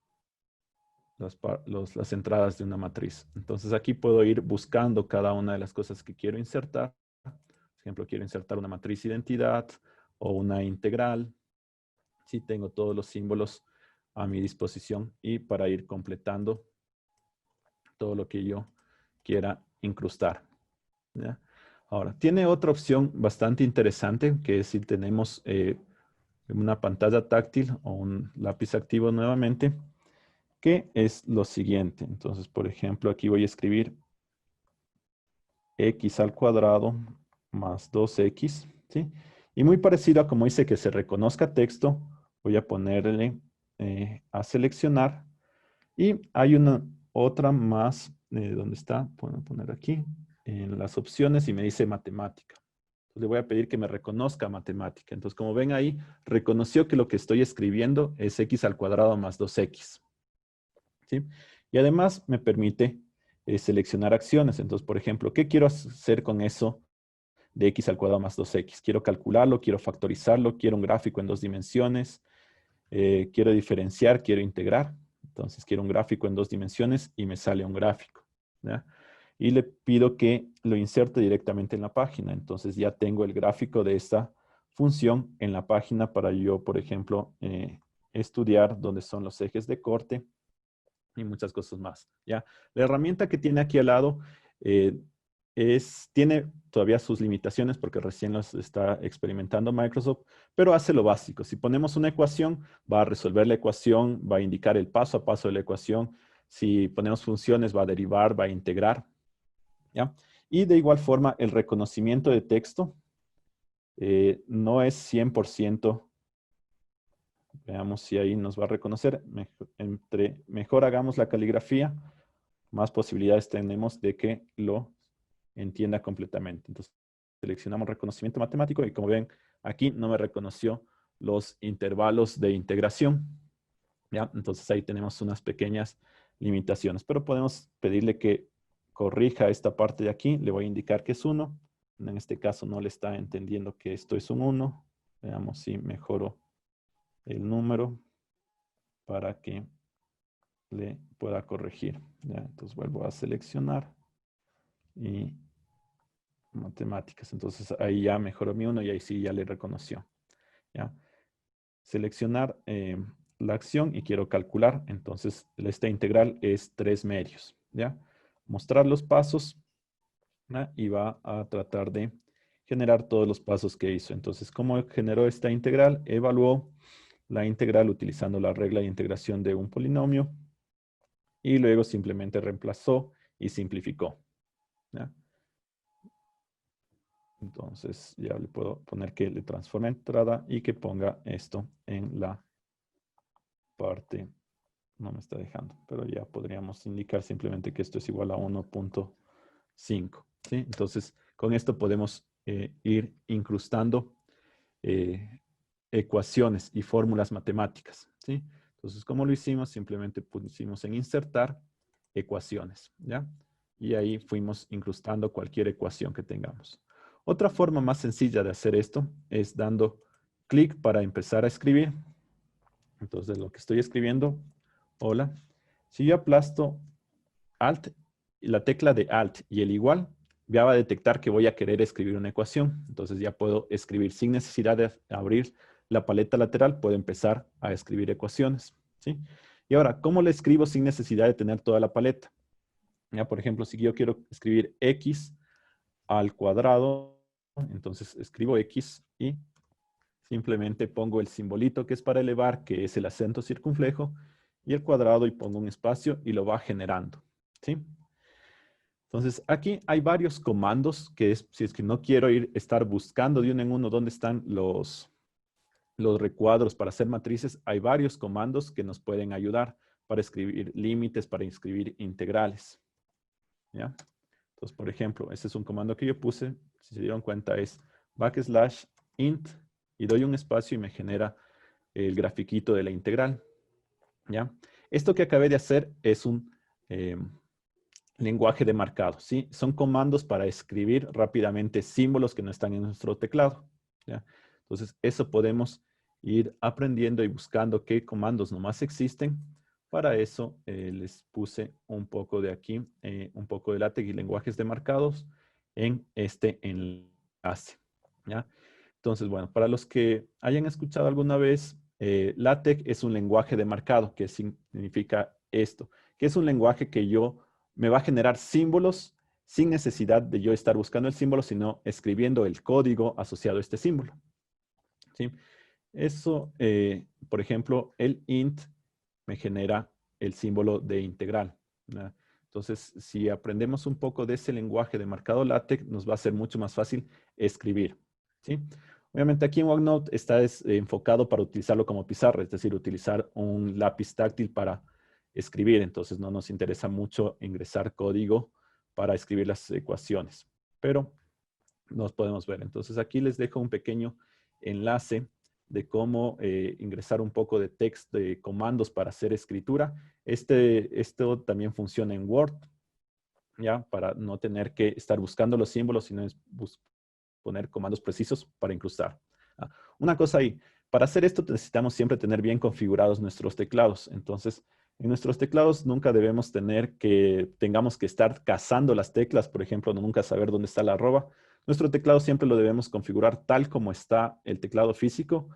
entradas de una matriz. Entonces, aquí puedo ir buscando cada una de las cosas que quiero insertar. Por ejemplo, quiero insertar una matriz identidad o una integral. Sí, tengo todos los símbolos a mi disposición y para ir completando todo lo que yo quiera incrustar, ¿ya? Ahora, tiene otra opción bastante interesante, que es si tenemos una pantalla táctil o un lápiz activo nuevamente, que es lo siguiente. Entonces, por ejemplo, aquí voy a escribir x al cuadrado más 2x, ¿sí? Y muy parecido a como dice que se reconozca texto, voy a ponerle a seleccionar. Y hay una otra más, ¿dónde está? Puedo poner aquí, en las opciones y me dice matemática. Entonces, le voy a pedir que me reconozca matemática. Entonces, como ven ahí, reconoció que lo que estoy escribiendo es x al cuadrado más 2x. ¿Sí? Y además me permite seleccionar acciones. Entonces, por ejemplo, ¿qué quiero hacer con eso de x al cuadrado más 2x? Quiero calcularlo, quiero factorizarlo, quiero un gráfico en 2 dimensiones, quiero diferenciar, quiero integrar. Entonces quiero un gráfico en 2 dimensiones y me sale un gráfico, ¿ya? Y le pido que lo inserte directamente en la página. Entonces ya tengo el gráfico de esta función en la página para yo, por ejemplo, estudiar dónde son los ejes de corte y muchas cosas más, ¿ya? La herramienta que tiene aquí al lado tiene todavía sus limitaciones porque recién los está experimentando Microsoft, pero hace lo básico. Si ponemos una ecuación, va a resolver la ecuación, va a indicar el paso a paso de la ecuación. Si ponemos funciones, va a derivar, va a integrar, ¿ya? Y de igual forma, el reconocimiento de texto no es 100%. Veamos si ahí nos va a reconocer. Entre mejor hagamos la caligrafía, más posibilidades tenemos de que lo entienda completamente. Entonces, seleccionamos reconocimiento matemático y como ven, aquí no me reconoció los intervalos de integración, ¿ya? Entonces ahí tenemos unas pequeñas limitaciones, pero podemos pedirle que corrija esta parte de aquí. Le voy a indicar que es 1. En este caso no le está entendiendo que esto es un 1. Veamos si mejoro el número para que le pueda corregir, ¿ya? Entonces vuelvo a seleccionar y matemáticas. Entonces ahí ya mejoró mi 1 y ahí sí ya le reconoció, ¿ya? Seleccionar la acción y quiero calcular. Entonces esta integral es 3 medios, ¿ya? Mostrar los pasos, ¿ya? Y va a tratar de generar todos los pasos que hizo. Entonces, ¿cómo generó esta integral? Evaluó la integral utilizando la regla de integración de un polinomio y luego simplemente reemplazó y simplificó, ¿ya? Entonces ya le puedo poner que le transforme entrada y que ponga esto en la parte. No me está dejando, pero ya podríamos indicar simplemente que esto es igual a 1.5. ¿Sí? Entonces con esto podemos ir incrustando ecuaciones y fórmulas matemáticas, ¿sí? Entonces, ¿cómo lo hicimos? Simplemente pusimos en insertar ecuaciones, ¿ya? y ahí fuimos incrustando cualquier ecuación que tengamos. Otra forma más sencilla de hacer esto es dando clic para empezar a escribir. Entonces, lo que estoy escribiendo, hola. Si yo aplasto Alt, la tecla de Alt y el igual, ya va a detectar que voy a querer escribir una ecuación. Entonces ya puedo escribir sin necesidad de abrir la paleta lateral, puedo empezar a escribir ecuaciones, ¿sí? Y ahora, ¿cómo le escribo sin necesidad de tener toda la paleta? Ya, por ejemplo, si yo quiero escribir x al cuadrado, entonces escribo x y simplemente pongo el simbolito que es para elevar, que es el acento circunflejo, y el cuadrado y pongo un espacio y lo va generando, ¿sí? Entonces, aquí hay varios comandos que es, si es que no quiero estar buscando de uno en uno dónde están los recuadros para hacer matrices, hay varios comandos que nos pueden ayudar para escribir límites, para escribir integrales, ¿ya? Entonces, por ejemplo, ese es un comando que yo puse, si se dieron cuenta es \int y doy un espacio y me genera el grafiquito de la integral, ¿ya? Esto que acabé de hacer es un lenguaje de marcado, ¿sí? Son comandos para escribir rápidamente símbolos que no están en nuestro teclado, ¿ya? Entonces, eso podemos ir aprendiendo y buscando qué comandos nomás existen. Para eso les puse un poco de aquí, un poco de LaTeX y lenguajes de marcados en este enlace, ¿ya? Entonces, bueno, para los que hayan escuchado alguna vez, LaTeX es un lenguaje de marcado, que significa esto, que es un lenguaje que me va a generar símbolos sin necesidad de yo estar buscando el símbolo, sino escribiendo el código asociado a este símbolo, ¿sí? Eso, por ejemplo, el int me genera el símbolo de integral, ¿no? Entonces, si aprendemos un poco de ese lenguaje de marcado LaTeX, nos va a ser mucho más fácil escribir, ¿sí? Obviamente aquí en OneNote está enfocado para utilizarlo como pizarra, es decir, utilizar un lápiz táctil para escribir. Entonces, no nos interesa mucho ingresar código para escribir las ecuaciones, pero nos podemos ver. Entonces, aquí les dejo un pequeño enlace de cómo ingresar un poco de texto, de comandos para hacer escritura. Esto también funciona en Word, ¿ya? Para no tener que estar buscando los símbolos, sino poner comandos precisos para incrustar. Una cosa ahí, para hacer esto necesitamos siempre tener bien configurados nuestros teclados. Entonces, en nuestros teclados nunca debemos tengamos que estar cazando las teclas, por ejemplo, nunca saber dónde está la arroba. Nuestro teclado siempre lo debemos configurar tal como está el teclado físico,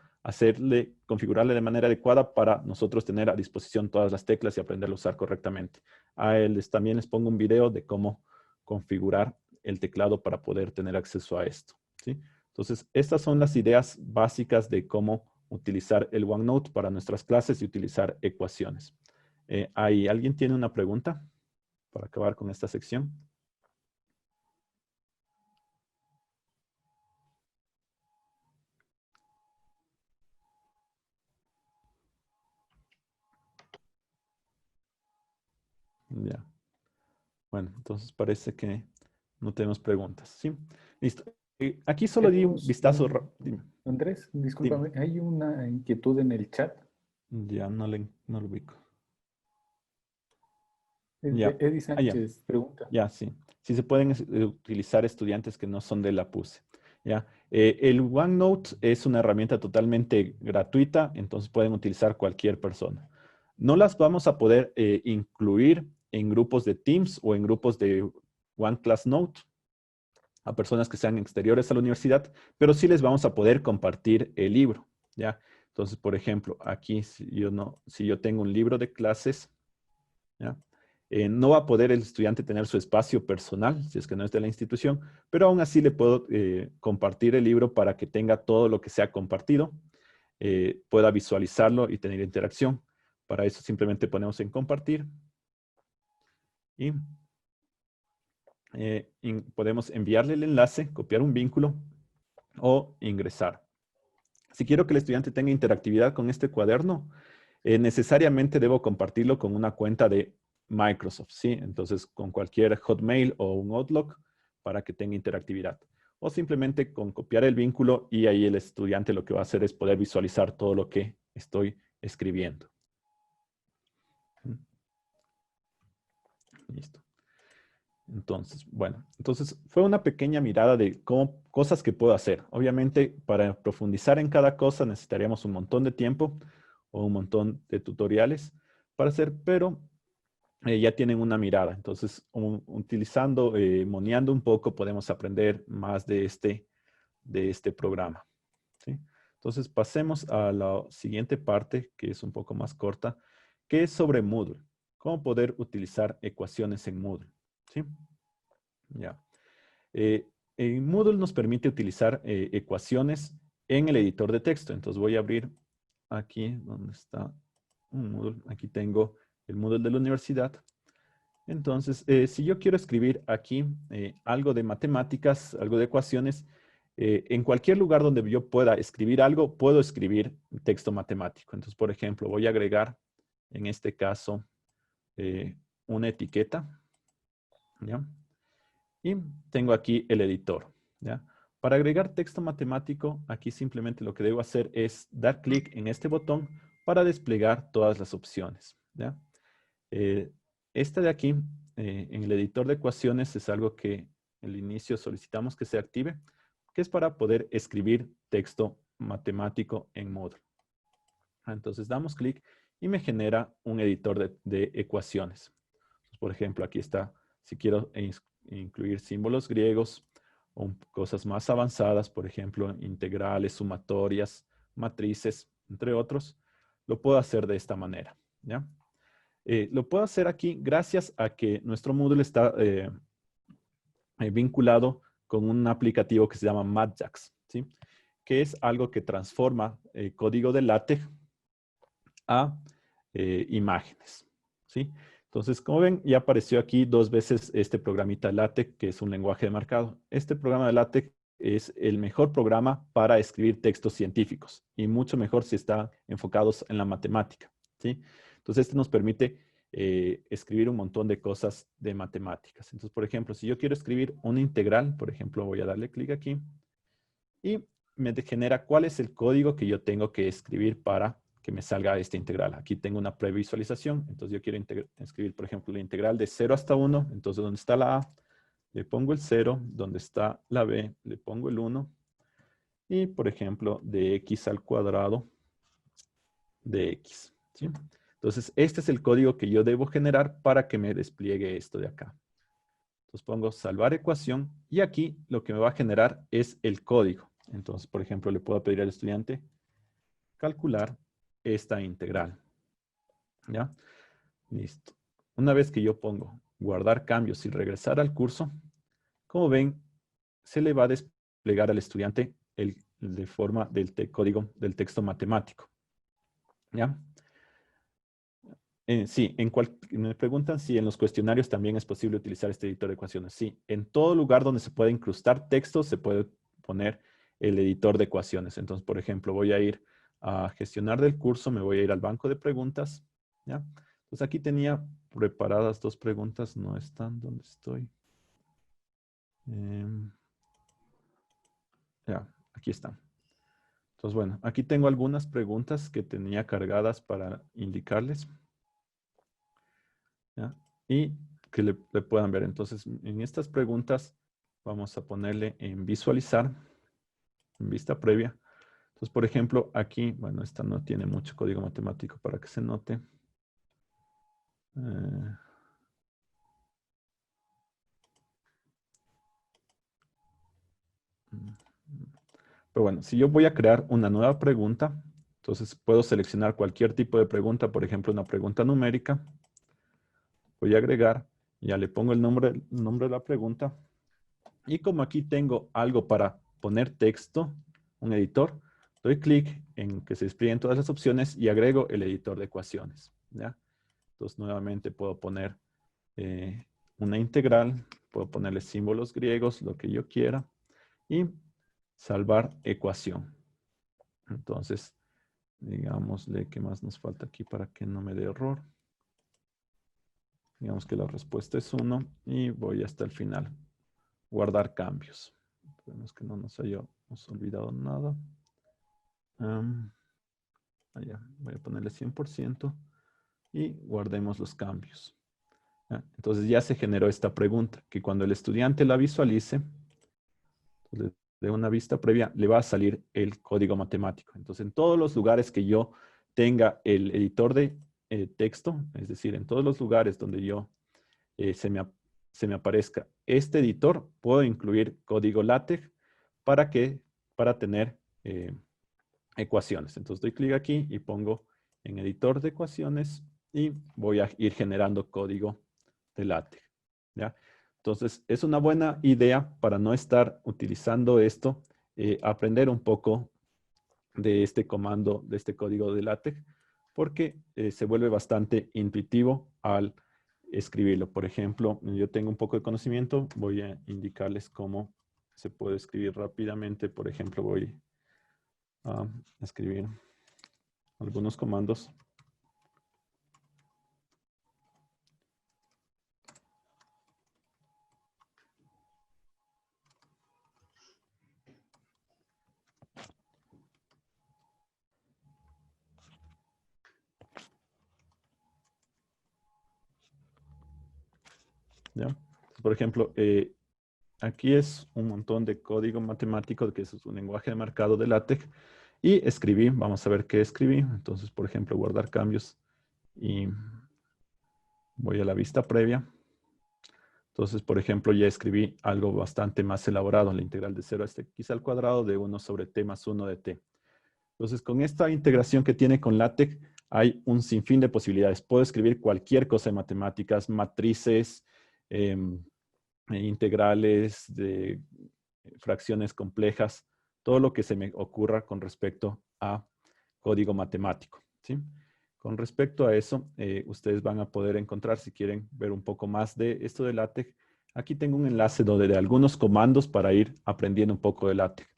configurarle de manera adecuada para nosotros tener a disposición todas las teclas y aprenderlo a usar correctamente. También les pongo un video de cómo configurar el teclado para poder tener acceso a esto, ¿sí? Entonces, estas son las ideas básicas de cómo utilizar el OneNote para nuestras clases y utilizar ecuaciones. ¿Alguien tiene una pregunta para acabar con esta sección? Ya. Bueno, entonces parece que no tenemos preguntas, ¿sí? Listo. Aquí solo di un vistazo. Dime. Andrés, discúlpame, hay una inquietud en el chat. Ya, no lo ubico. Es Ya. de Eddie Sánchez, pregunta. Ya, sí. Si se pueden utilizar estudiantes que no son de la PUSE. ¿Ya? El OneNote es una herramienta totalmente gratuita, entonces pueden utilizar cualquier persona. No las vamos a poder incluir en grupos de Teams o en grupos de OneClassNote a personas que sean exteriores a la universidad, pero sí les vamos a poder compartir el libro, ¿ya? Entonces, por ejemplo, aquí si yo tengo un libro de clases, ¿ya? No va a poder el estudiante tener su espacio personal, si es que no es de la institución, pero aún así le puedo compartir el libro para que tenga todo lo que se ha compartido, pueda visualizarlo y tener interacción. Para eso simplemente ponemos en compartir y podemos enviarle el enlace, copiar un vínculo o ingresar. Si quiero que el estudiante tenga interactividad con este cuaderno, necesariamente debo compartirlo con una cuenta de Microsoft, ¿sí? Entonces, con cualquier Hotmail o un Outlook para que tenga interactividad. O simplemente con copiar el vínculo y ahí el estudiante lo que va a hacer es poder visualizar todo lo que estoy escribiendo. Listo. Entonces, bueno, entonces fue una pequeña mirada de cómo, cosas que puedo hacer. Obviamente, para profundizar en cada cosa necesitaríamos un montón de tiempo o un montón de tutoriales para hacer, pero ya tienen una mirada. Entonces, utilizando, moneando un poco, podemos aprender más de este programa, ¿sí? Entonces, pasemos a la siguiente parte, que es un poco más corta, que es sobre Moodle. Cómo poder utilizar ecuaciones en Moodle, ¿sí? Ya. En Moodle nos permite utilizar ecuaciones en el editor de texto. Entonces, voy a abrir aquí donde está un Moodle. Aquí tengo el Moodle de la universidad. Entonces, si yo quiero escribir aquí algo de matemáticas, algo de ecuaciones, en cualquier lugar donde yo pueda escribir algo, puedo escribir texto matemático. Entonces, por ejemplo, voy a agregar, en este caso, una etiqueta, ¿ya? Y tengo aquí el editor, ¿ya? Para agregar texto matemático, aquí simplemente lo que debo hacer es dar clic en este botón para desplegar todas las opciones, ¿ya? Este de aquí, en el editor de ecuaciones, es algo que al inicio solicitamos que se active, que es para poder escribir texto matemático en Moodle. Entonces damos clic y me genera un editor de ecuaciones. Por ejemplo, aquí está, si quiero incluir símbolos griegos o cosas más avanzadas, por ejemplo, integrales, sumatorias, matrices, entre otros, lo puedo hacer de esta manera, ¿ya? Lo puedo hacer aquí gracias a que nuestro Moodle está vinculado con un aplicativo que se llama MathJax, ¿sí? Que es algo que transforma código de LaTeX a imágenes, ¿sí? Entonces, como ven, ya apareció aquí 2 veces este programita LaTeX, que es un lenguaje de marcado. Este programa de LaTeX es el mejor programa para escribir textos científicos y mucho mejor si está enfocados en la matemática, ¿sí? Entonces, este nos permite escribir un montón de cosas de matemáticas. Entonces, por ejemplo, si yo quiero escribir una integral, por ejemplo, voy a darle clic aquí y me genera cuál es el código que yo tengo que escribir para que me salga esta integral. Aquí tengo una previsualización, entonces yo quiero escribir, por ejemplo, la integral de 0 hasta 1, entonces donde está la A, le pongo el 0, donde está la B, le pongo el 1, y por ejemplo, de x al cuadrado de x, ¿sí? Entonces, este es el código que yo debo generar para que me despliegue esto de acá. Entonces pongo salvar ecuación, y aquí lo que me va a generar es el código. Entonces, por ejemplo, le puedo pedir al estudiante calcular esta integral, ¿ya? Listo. Una vez que yo pongo guardar cambios y regresar al curso, como ven, se le va a desplegar al estudiante de forma del código del texto matemático, ¿ya? Sí, me preguntan si en los cuestionarios también es posible utilizar este editor de ecuaciones. Sí, en todo lugar donde se puede incrustar texto se puede poner el editor de ecuaciones. Entonces, por ejemplo, voy a ir a gestionar del curso, me voy a ir al banco de preguntas, ¿ya? Entonces aquí tenía preparadas 2 preguntas, no están donde estoy. Ya, aquí están. Entonces, bueno, aquí tengo algunas preguntas que tenía cargadas para indicarles, ¿ya? Y que le puedan ver. Entonces, en estas preguntas vamos a ponerle en visualizar, en vista previa. Entonces, por ejemplo, aquí, bueno, esta no tiene mucho código matemático para que se note. Pero bueno, si yo voy a crear una nueva pregunta, entonces puedo seleccionar cualquier tipo de pregunta, por ejemplo, una pregunta numérica. Voy a agregar, ya le pongo el nombre de la pregunta. Y como aquí tengo algo para poner texto, un editor, doy clic en que se desplieguen todas las opciones y agrego el editor de ecuaciones, ¿ya? Entonces nuevamente puedo poner una integral, puedo ponerle símbolos griegos, lo que yo quiera, y salvar ecuación. Entonces, digámosle qué más nos falta aquí para que no me dé error. Digamos que la respuesta es 1 y voy hasta el final. Guardar cambios. Esperemos que no nos hayamos olvidado nada. Allá, voy a ponerle 100% y guardemos los cambios. ¿Ya? Entonces ya se generó esta pregunta, que cuando el estudiante la visualice, de una vista previa, le va a salir el código matemático. Entonces, en todos los lugares que yo tenga el editor de texto, es decir, en todos los lugares donde yo se me aparezca este editor, puedo incluir código LaTeX para tener ecuaciones. Entonces, doy clic aquí y pongo en editor de ecuaciones y voy a ir generando código de LaTeX. ¿Ya? Entonces, es una buena idea para no estar utilizando esto, aprender un poco de este comando, de este código de LaTeX, porque se vuelve bastante intuitivo al escribirlo. Por ejemplo, yo tengo un poco de conocimiento, voy a indicarles cómo se puede escribir rápidamente. Por ejemplo, voy a escribir algunos comandos. ¿Ya? Por ejemplo, aquí es un montón de código matemático, que es un lenguaje de marcado de LaTeX. Y escribí, vamos a ver qué escribí. Entonces, por ejemplo, guardar cambios y voy a la vista previa. Entonces, por ejemplo, ya escribí algo bastante más elaborado, la integral de 0 a este x al cuadrado de 1 sobre t más 1 de t. Entonces, con esta integración que tiene con LaTeX, hay un sinfín de posibilidades. Puedo escribir cualquier cosa de matemáticas, matrices, integrales, de fracciones complejas, todo lo que se me ocurra con respecto a código matemático, ¿sí? Con respecto a eso, ustedes van a poder encontrar, si quieren ver un poco más de esto de LaTeX, aquí tengo un enlace de algunos comandos para ir aprendiendo un poco de LaTeX.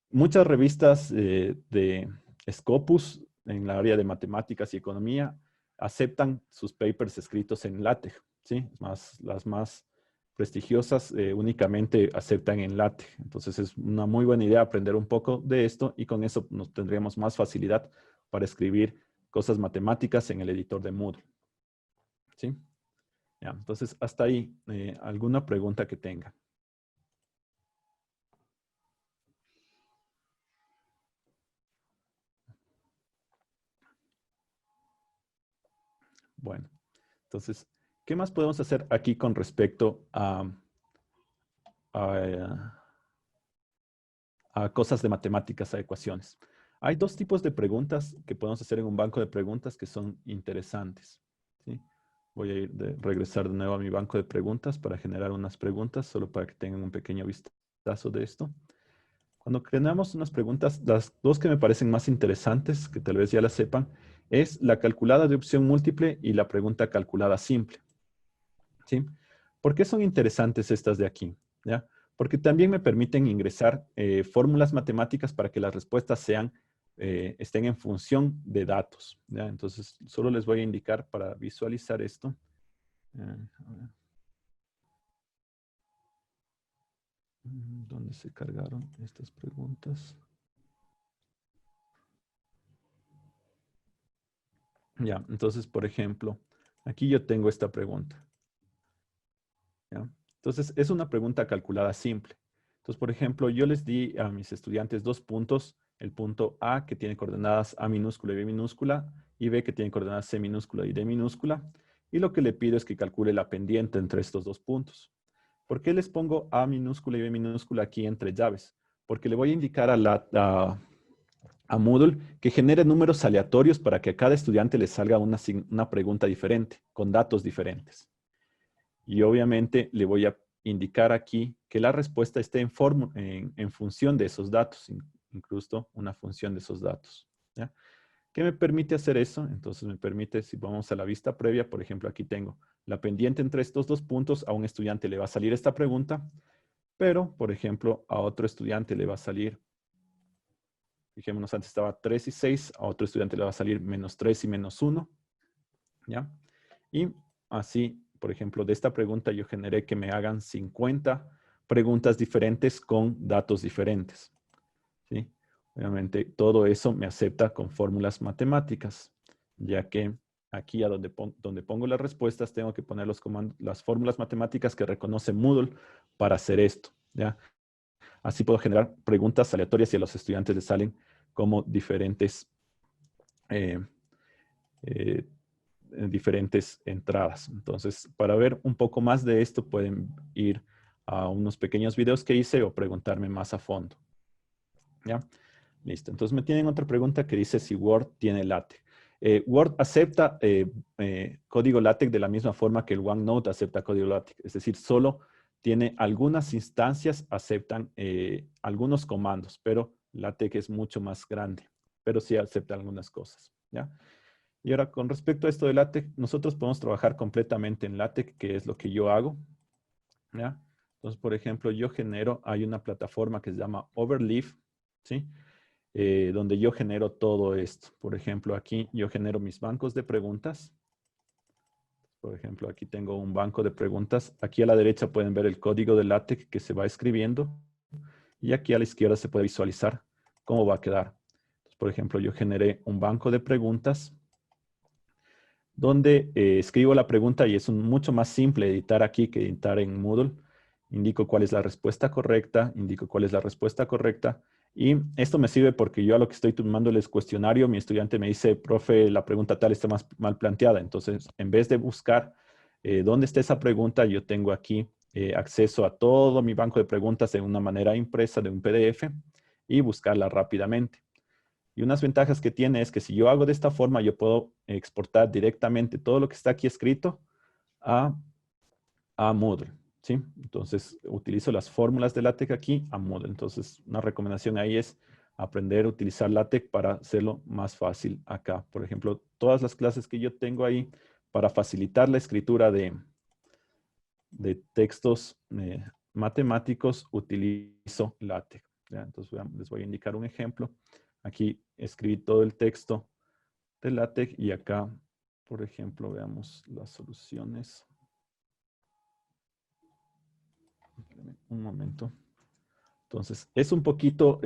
Muchas revistas de Scopus en la área de matemáticas y economía aceptan sus papers escritos en LaTeX, ¿sí? Las más prestigiosas únicamente aceptan en LaTeX. Entonces es una muy buena idea aprender un poco de esto y con eso nos tendríamos más facilidad para escribir cosas matemáticas en el editor de Moodle. ¿Sí? Ya, entonces hasta ahí, ¿alguna pregunta que tenga? Bueno, entonces, ¿qué más podemos hacer aquí con respecto a cosas de matemáticas, a ecuaciones? Hay dos tipos de preguntas que podemos hacer en un banco de preguntas que son interesantes, ¿sí? Voy a regresar de nuevo a mi banco de preguntas para generar unas preguntas, solo para que tengan un pequeño vistazo de esto. Cuando generamos unas preguntas, las dos que me parecen más interesantes, que tal vez ya las sepan, es la calculada de opción múltiple y la pregunta calculada simple. ¿Sí? ¿Por qué son interesantes estas de aquí? ¿Ya? Porque también me permiten ingresar fórmulas matemáticas para que las respuestas estén en función de datos. ¿Ya? Entonces, solo les voy a indicar para visualizar esto. ¿Dónde se cargaron estas preguntas? Ya, entonces, por ejemplo, aquí yo tengo esta pregunta. ¿Ya? Entonces, es una pregunta calculada simple. Entonces, por ejemplo, yo les di a mis estudiantes dos puntos. El punto A, que tiene coordenadas A minúscula y B minúscula, y B, que tiene coordenadas C minúscula y D minúscula. Y lo que le pido es que calcule la pendiente entre estos dos puntos. ¿Por qué les pongo A minúscula y B minúscula aquí entre llaves? Porque le voy a indicar a Moodle que genere números aleatorios para que a cada estudiante le salga una pregunta diferente, con datos diferentes. Y obviamente le voy a indicar aquí que la respuesta esté en función de esos datos, incluso una función de esos datos. ¿Ya? ¿Qué me permite hacer eso? Entonces me permite, si vamos a la vista previa, por ejemplo, aquí tengo la pendiente entre estos dos puntos, a un estudiante le va a salir esta pregunta, pero, por ejemplo, a otro estudiante le va a salir, fijémonos, antes estaba 3 y 6, a otro estudiante le va a salir -3 y -1, ¿ya? Y así, por ejemplo, de esta pregunta yo generé que me hagan 50 preguntas diferentes con datos diferentes, ¿sí? Obviamente todo eso me acepta con fórmulas matemáticas, ya que aquí a donde pongo las respuestas, tengo que poner los comandos, las fórmulas matemáticas que reconoce Moodle para hacer esto, ¿ya? Así puedo generar preguntas aleatorias y a los estudiantes les salen como diferentes entradas. Entonces, para ver un poco más de esto, pueden ir a unos pequeños videos que hice o preguntarme más a fondo. ¿Ya? Listo. Entonces, me tienen otra pregunta que dice si Word tiene LaTeX. Word acepta código LaTeX de la misma forma que el OneNote acepta código LaTeX. Es decir, solo tiene algunas instancias, aceptan algunos comandos, pero LaTeX es mucho más grande, pero sí acepta algunas cosas. ¿Ya? Y ahora, con respecto a esto de LaTeX, nosotros podemos trabajar completamente en LaTeX, que es lo que yo hago. ¿Ya? Entonces, por ejemplo, hay una plataforma que se llama Overleaf, ¿sí? Donde yo genero todo esto. Por ejemplo, aquí yo genero mis bancos de preguntas. Por ejemplo, aquí tengo un banco de preguntas. Aquí a la derecha pueden ver el código de LaTeX que se va escribiendo. Y aquí a la izquierda se puede visualizar cómo va a quedar. Entonces, por ejemplo, yo generé un banco de preguntas donde escribo la pregunta y es mucho más simple editar aquí que editar en Moodle. Indico cuál es la respuesta correcta, y esto me sirve porque yo a lo que estoy tomándoles cuestionario, mi estudiante me dice, profe, la pregunta tal está más mal planteada. Entonces, en vez de buscar dónde está esa pregunta, yo tengo aquí acceso a todo mi banco de preguntas de una manera impresa de un PDF y buscarla rápidamente. Y unas ventajas que tiene es que si yo hago de esta forma, yo puedo exportar directamente todo lo que está aquí escrito a Moodle, ¿sí? Entonces, utilizo las fórmulas de LaTeX aquí a Moodle. Entonces, una recomendación ahí es aprender a utilizar LaTeX para hacerlo más fácil acá. Por ejemplo, todas las clases que yo tengo ahí para facilitar la escritura de textos matemáticos, utilizo LaTeX. ¿Ya? Entonces, les voy a indicar un ejemplo. Aquí escribí todo el texto de LaTeX y acá, por ejemplo, veamos las soluciones. Un momento. Entonces, es un poquito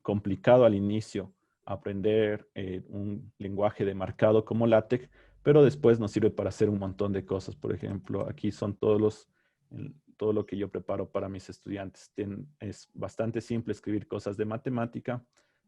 complicado al inicio aprender un lenguaje de marcado como LaTeX, pero después nos sirve para hacer un montón de cosas. Por ejemplo, aquí son todo lo que yo preparo para mis estudiantes. Es bastante simple escribir cosas de matemática,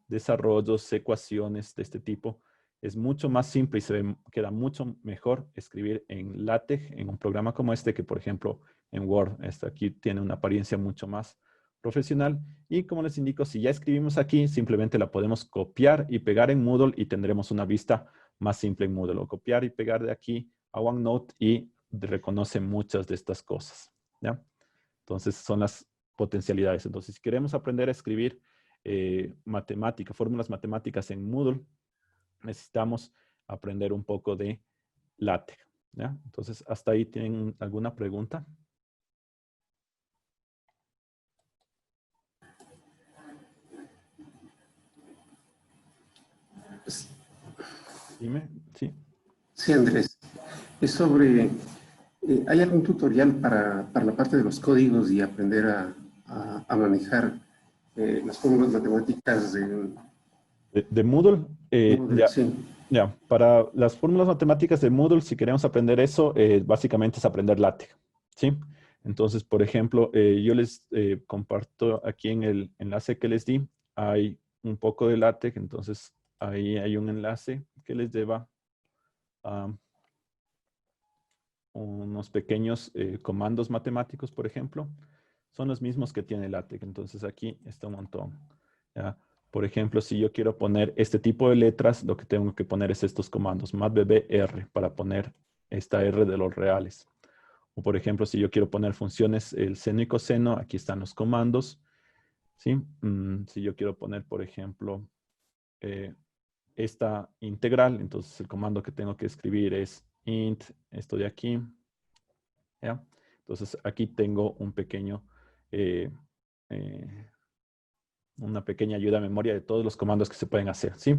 desarrollos, ecuaciones de este tipo. Es mucho más simple y queda mucho mejor escribir en LaTeX, en un programa como este, que por ejemplo en Word. Aquí tiene una apariencia mucho más profesional. Y como les indico, si ya escribimos aquí, simplemente la podemos copiar y pegar en Moodle y tendremos una vista más simple en Moodle. O copiar y pegar de aquí a OneNote y reconoce muchas de estas cosas. ¿Ya? Entonces, son las potencialidades. Entonces, si queremos aprender a escribir fórmulas matemáticas en Moodle, necesitamos aprender un poco de LaTeX. ¿Ya? Entonces, ¿hasta ahí tienen alguna pregunta? Dime, sí. Sí, Andrés. Es sobre, ¿hay algún tutorial para la parte de los códigos y aprender a manejar las fórmulas matemáticas ¿De Moodle? Moodle? Sí. Ya, para las fórmulas matemáticas de Moodle, si queremos aprender eso, básicamente es aprender LaTeX, ¿sí? Entonces, por ejemplo, yo les comparto aquí en el enlace que les di, hay un poco de LaTeX, entonces ahí hay un enlace que les lleva a unos pequeños comandos matemáticos, por ejemplo. Son los mismos que tiene LaTeX, entonces aquí está un montón, ¿ya? Por ejemplo, si yo quiero poner este tipo de letras, lo que tengo que poner es estos comandos, matbb_r, para poner esta R de los reales. O por ejemplo, si yo quiero poner funciones, el seno y coseno, aquí están los comandos, ¿sí? Si yo quiero poner, por ejemplo, esta integral, entonces el comando que tengo que escribir es int, esto de aquí, ¿ya? Entonces aquí tengo un pequeño una pequeña ayuda a memoria de todos los comandos que se pueden hacer, ¿sí?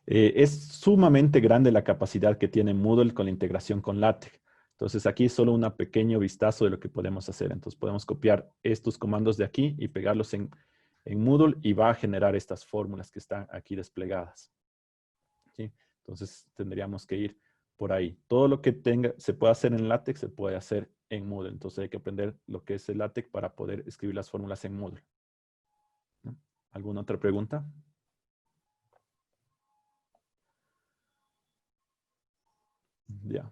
Es sumamente grande la capacidad que tiene Moodle con la integración con LaTeX. Entonces, aquí es solo un pequeño vistazo de lo que podemos hacer. Entonces, podemos copiar estos comandos de aquí y pegarlos en Moodle y va a generar estas fórmulas que están aquí desplegadas, ¿sí? Entonces, tendríamos que ir por ahí. Todo lo que se puede hacer en LaTeX se puede hacer en Moodle. Entonces hay que aprender lo que es el LaTeX para poder escribir las fórmulas en Moodle. ¿No? ¿Alguna otra pregunta? Ya.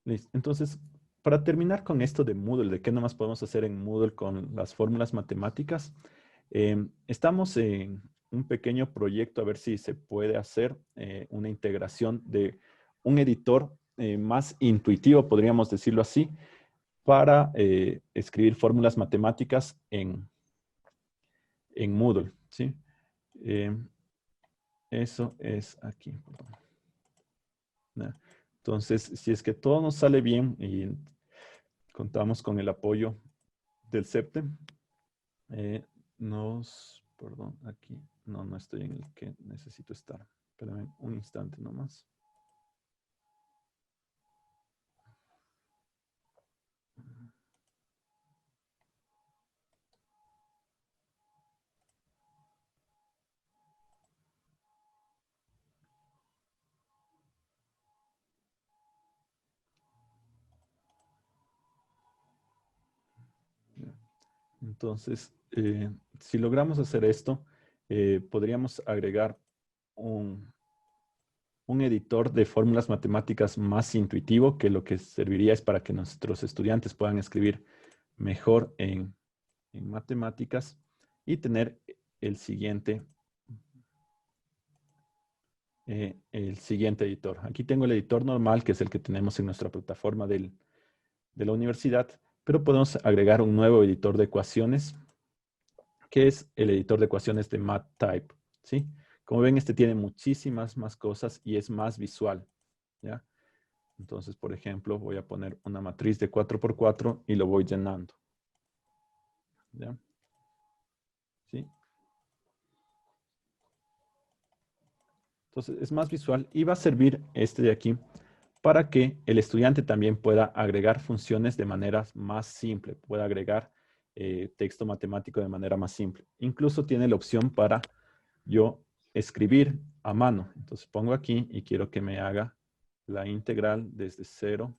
Listo. Entonces, para terminar con esto de Moodle, de qué nomás podemos hacer en Moodle con las fórmulas matemáticas, estamos en un pequeño proyecto a ver si se puede hacer una integración de un editor más intuitivo, podríamos decirlo así, para escribir fórmulas matemáticas en Moodle, ¿sí? Eso es aquí. Entonces, si es que todo nos sale bien y contamos con el apoyo del CEPTE, perdón, aquí, no estoy en el que necesito estar. Espérame un instante nomás. Entonces, si logramos hacer esto, podríamos agregar un editor de fórmulas matemáticas más intuitivo, que lo que serviría es para que nuestros estudiantes puedan escribir mejor en matemáticas y tener el siguiente editor. Aquí tengo el editor normal, que es el que tenemos en nuestra plataforma de la universidad, pero podemos agregar un nuevo editor de ecuaciones, que es el editor de ecuaciones de MathType, ¿sí? Como ven, este tiene muchísimas más cosas y es más visual, ¿ya? Entonces, por ejemplo, voy a poner una matriz de 4x4 y lo voy llenando, ¿ya? ¿Sí? Entonces, es más visual y va a servir este de aquí para que el estudiante también pueda agregar funciones de manera más simple, pueda agregar texto matemático de manera más simple. Incluso tiene la opción para yo escribir a mano. Entonces pongo aquí y quiero que me haga la integral desde 0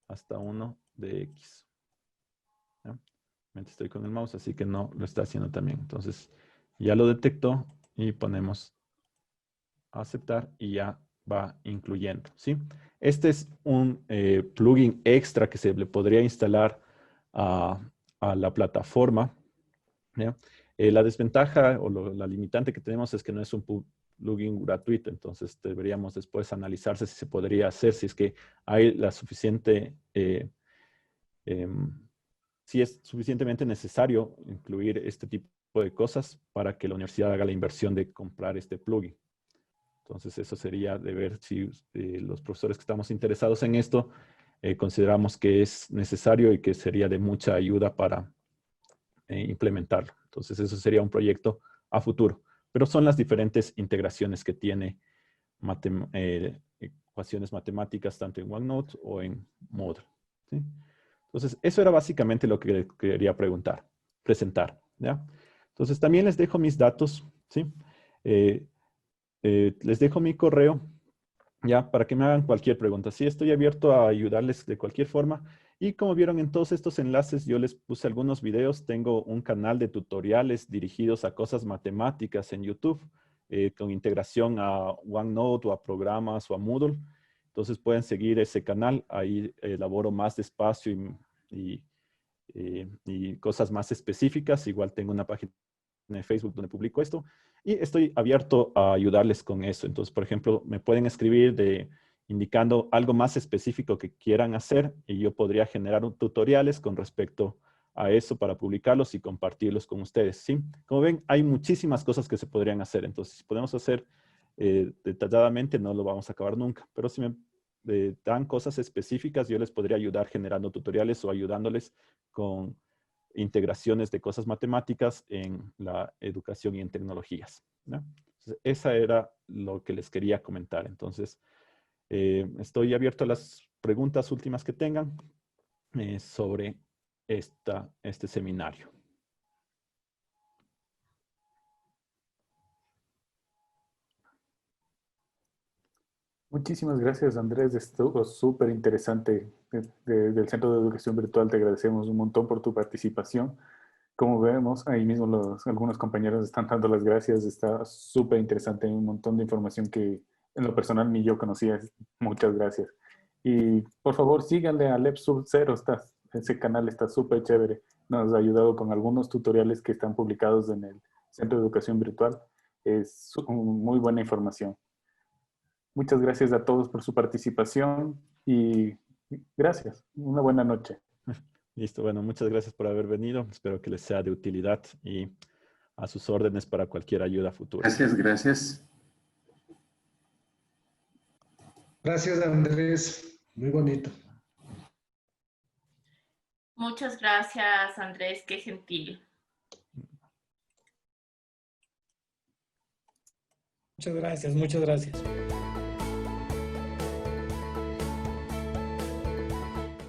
hasta 1 de x. ¿Ya? Estoy con el mouse, así que no lo está haciendo también. Entonces ya lo detectó y ponemos aceptar y ya va incluyendo, ¿sí? Este es un plugin extra que se le podría instalar a la plataforma, ¿ya? La desventaja o la limitante que tenemos es que no es un plugin gratuito, entonces deberíamos después analizarse si se podría hacer, si es que hay la suficiente, si es suficientemente necesario incluir este tipo de cosas para que la universidad haga la inversión de comprar este plugin. Entonces, eso sería de ver si los profesores que estamos interesados en esto consideramos que es necesario y que sería de mucha ayuda para implementarlo. Entonces, eso sería un proyecto a futuro. Pero son las diferentes integraciones que tiene ecuaciones matemáticas tanto en OneNote o en Moodle, ¿sí? Entonces, eso era básicamente lo que quería presentar, ¿ya? Entonces, también les dejo mis datos, ¿sí? Les dejo mi correo, ya, para que me hagan cualquier pregunta. Sí, estoy abierto a ayudarles de cualquier forma. Y como vieron en todos estos enlaces, yo les puse algunos videos. Tengo un canal de tutoriales dirigidos a cosas matemáticas en YouTube, con integración a OneNote o a programas o a Moodle. Entonces pueden seguir ese canal. Ahí elaboro más despacio y cosas más específicas. Igual tengo una página de Facebook donde publico esto. Y estoy abierto a ayudarles con eso. Entonces, por ejemplo, me pueden escribir indicando algo más específico que quieran hacer y yo podría generar tutoriales con respecto a eso para publicarlos y compartirlos con ustedes, ¿sí? Como ven, hay muchísimas cosas que se podrían hacer. Entonces, si podemos hacer detalladamente, no lo vamos a acabar nunca. Pero si me dan cosas específicas, yo les podría ayudar generando tutoriales o ayudándoles con integraciones de cosas matemáticas en la educación y en tecnologías, ¿no? Entonces, esa era lo que les quería comentar. Entonces, estoy abierto a las preguntas últimas que tengan sobre este seminario. Muchísimas gracias, Andrés. Estuvo súper interesante. Del Centro de Educación Virtual te agradecemos un montón por tu participación. Como vemos, ahí mismo algunos compañeros están dando las gracias. Está súper interesante, un montón de información que en lo personal ni yo conocía. Muchas gracias. Y por favor, síganle a Lep Sub Zero. Ese canal está súper chévere. Nos ha ayudado con algunos tutoriales que están publicados en el Centro de Educación Virtual. Es muy buena información. Muchas gracias a todos por su participación y gracias. Una buena noche. Listo, bueno, muchas gracias por haber venido. Espero que les sea de utilidad y a sus órdenes para cualquier ayuda futura. Gracias, gracias. Gracias, Andrés. Muy bonito. Muchas gracias, Andrés. Qué gentil. Muchas gracias, muchas gracias.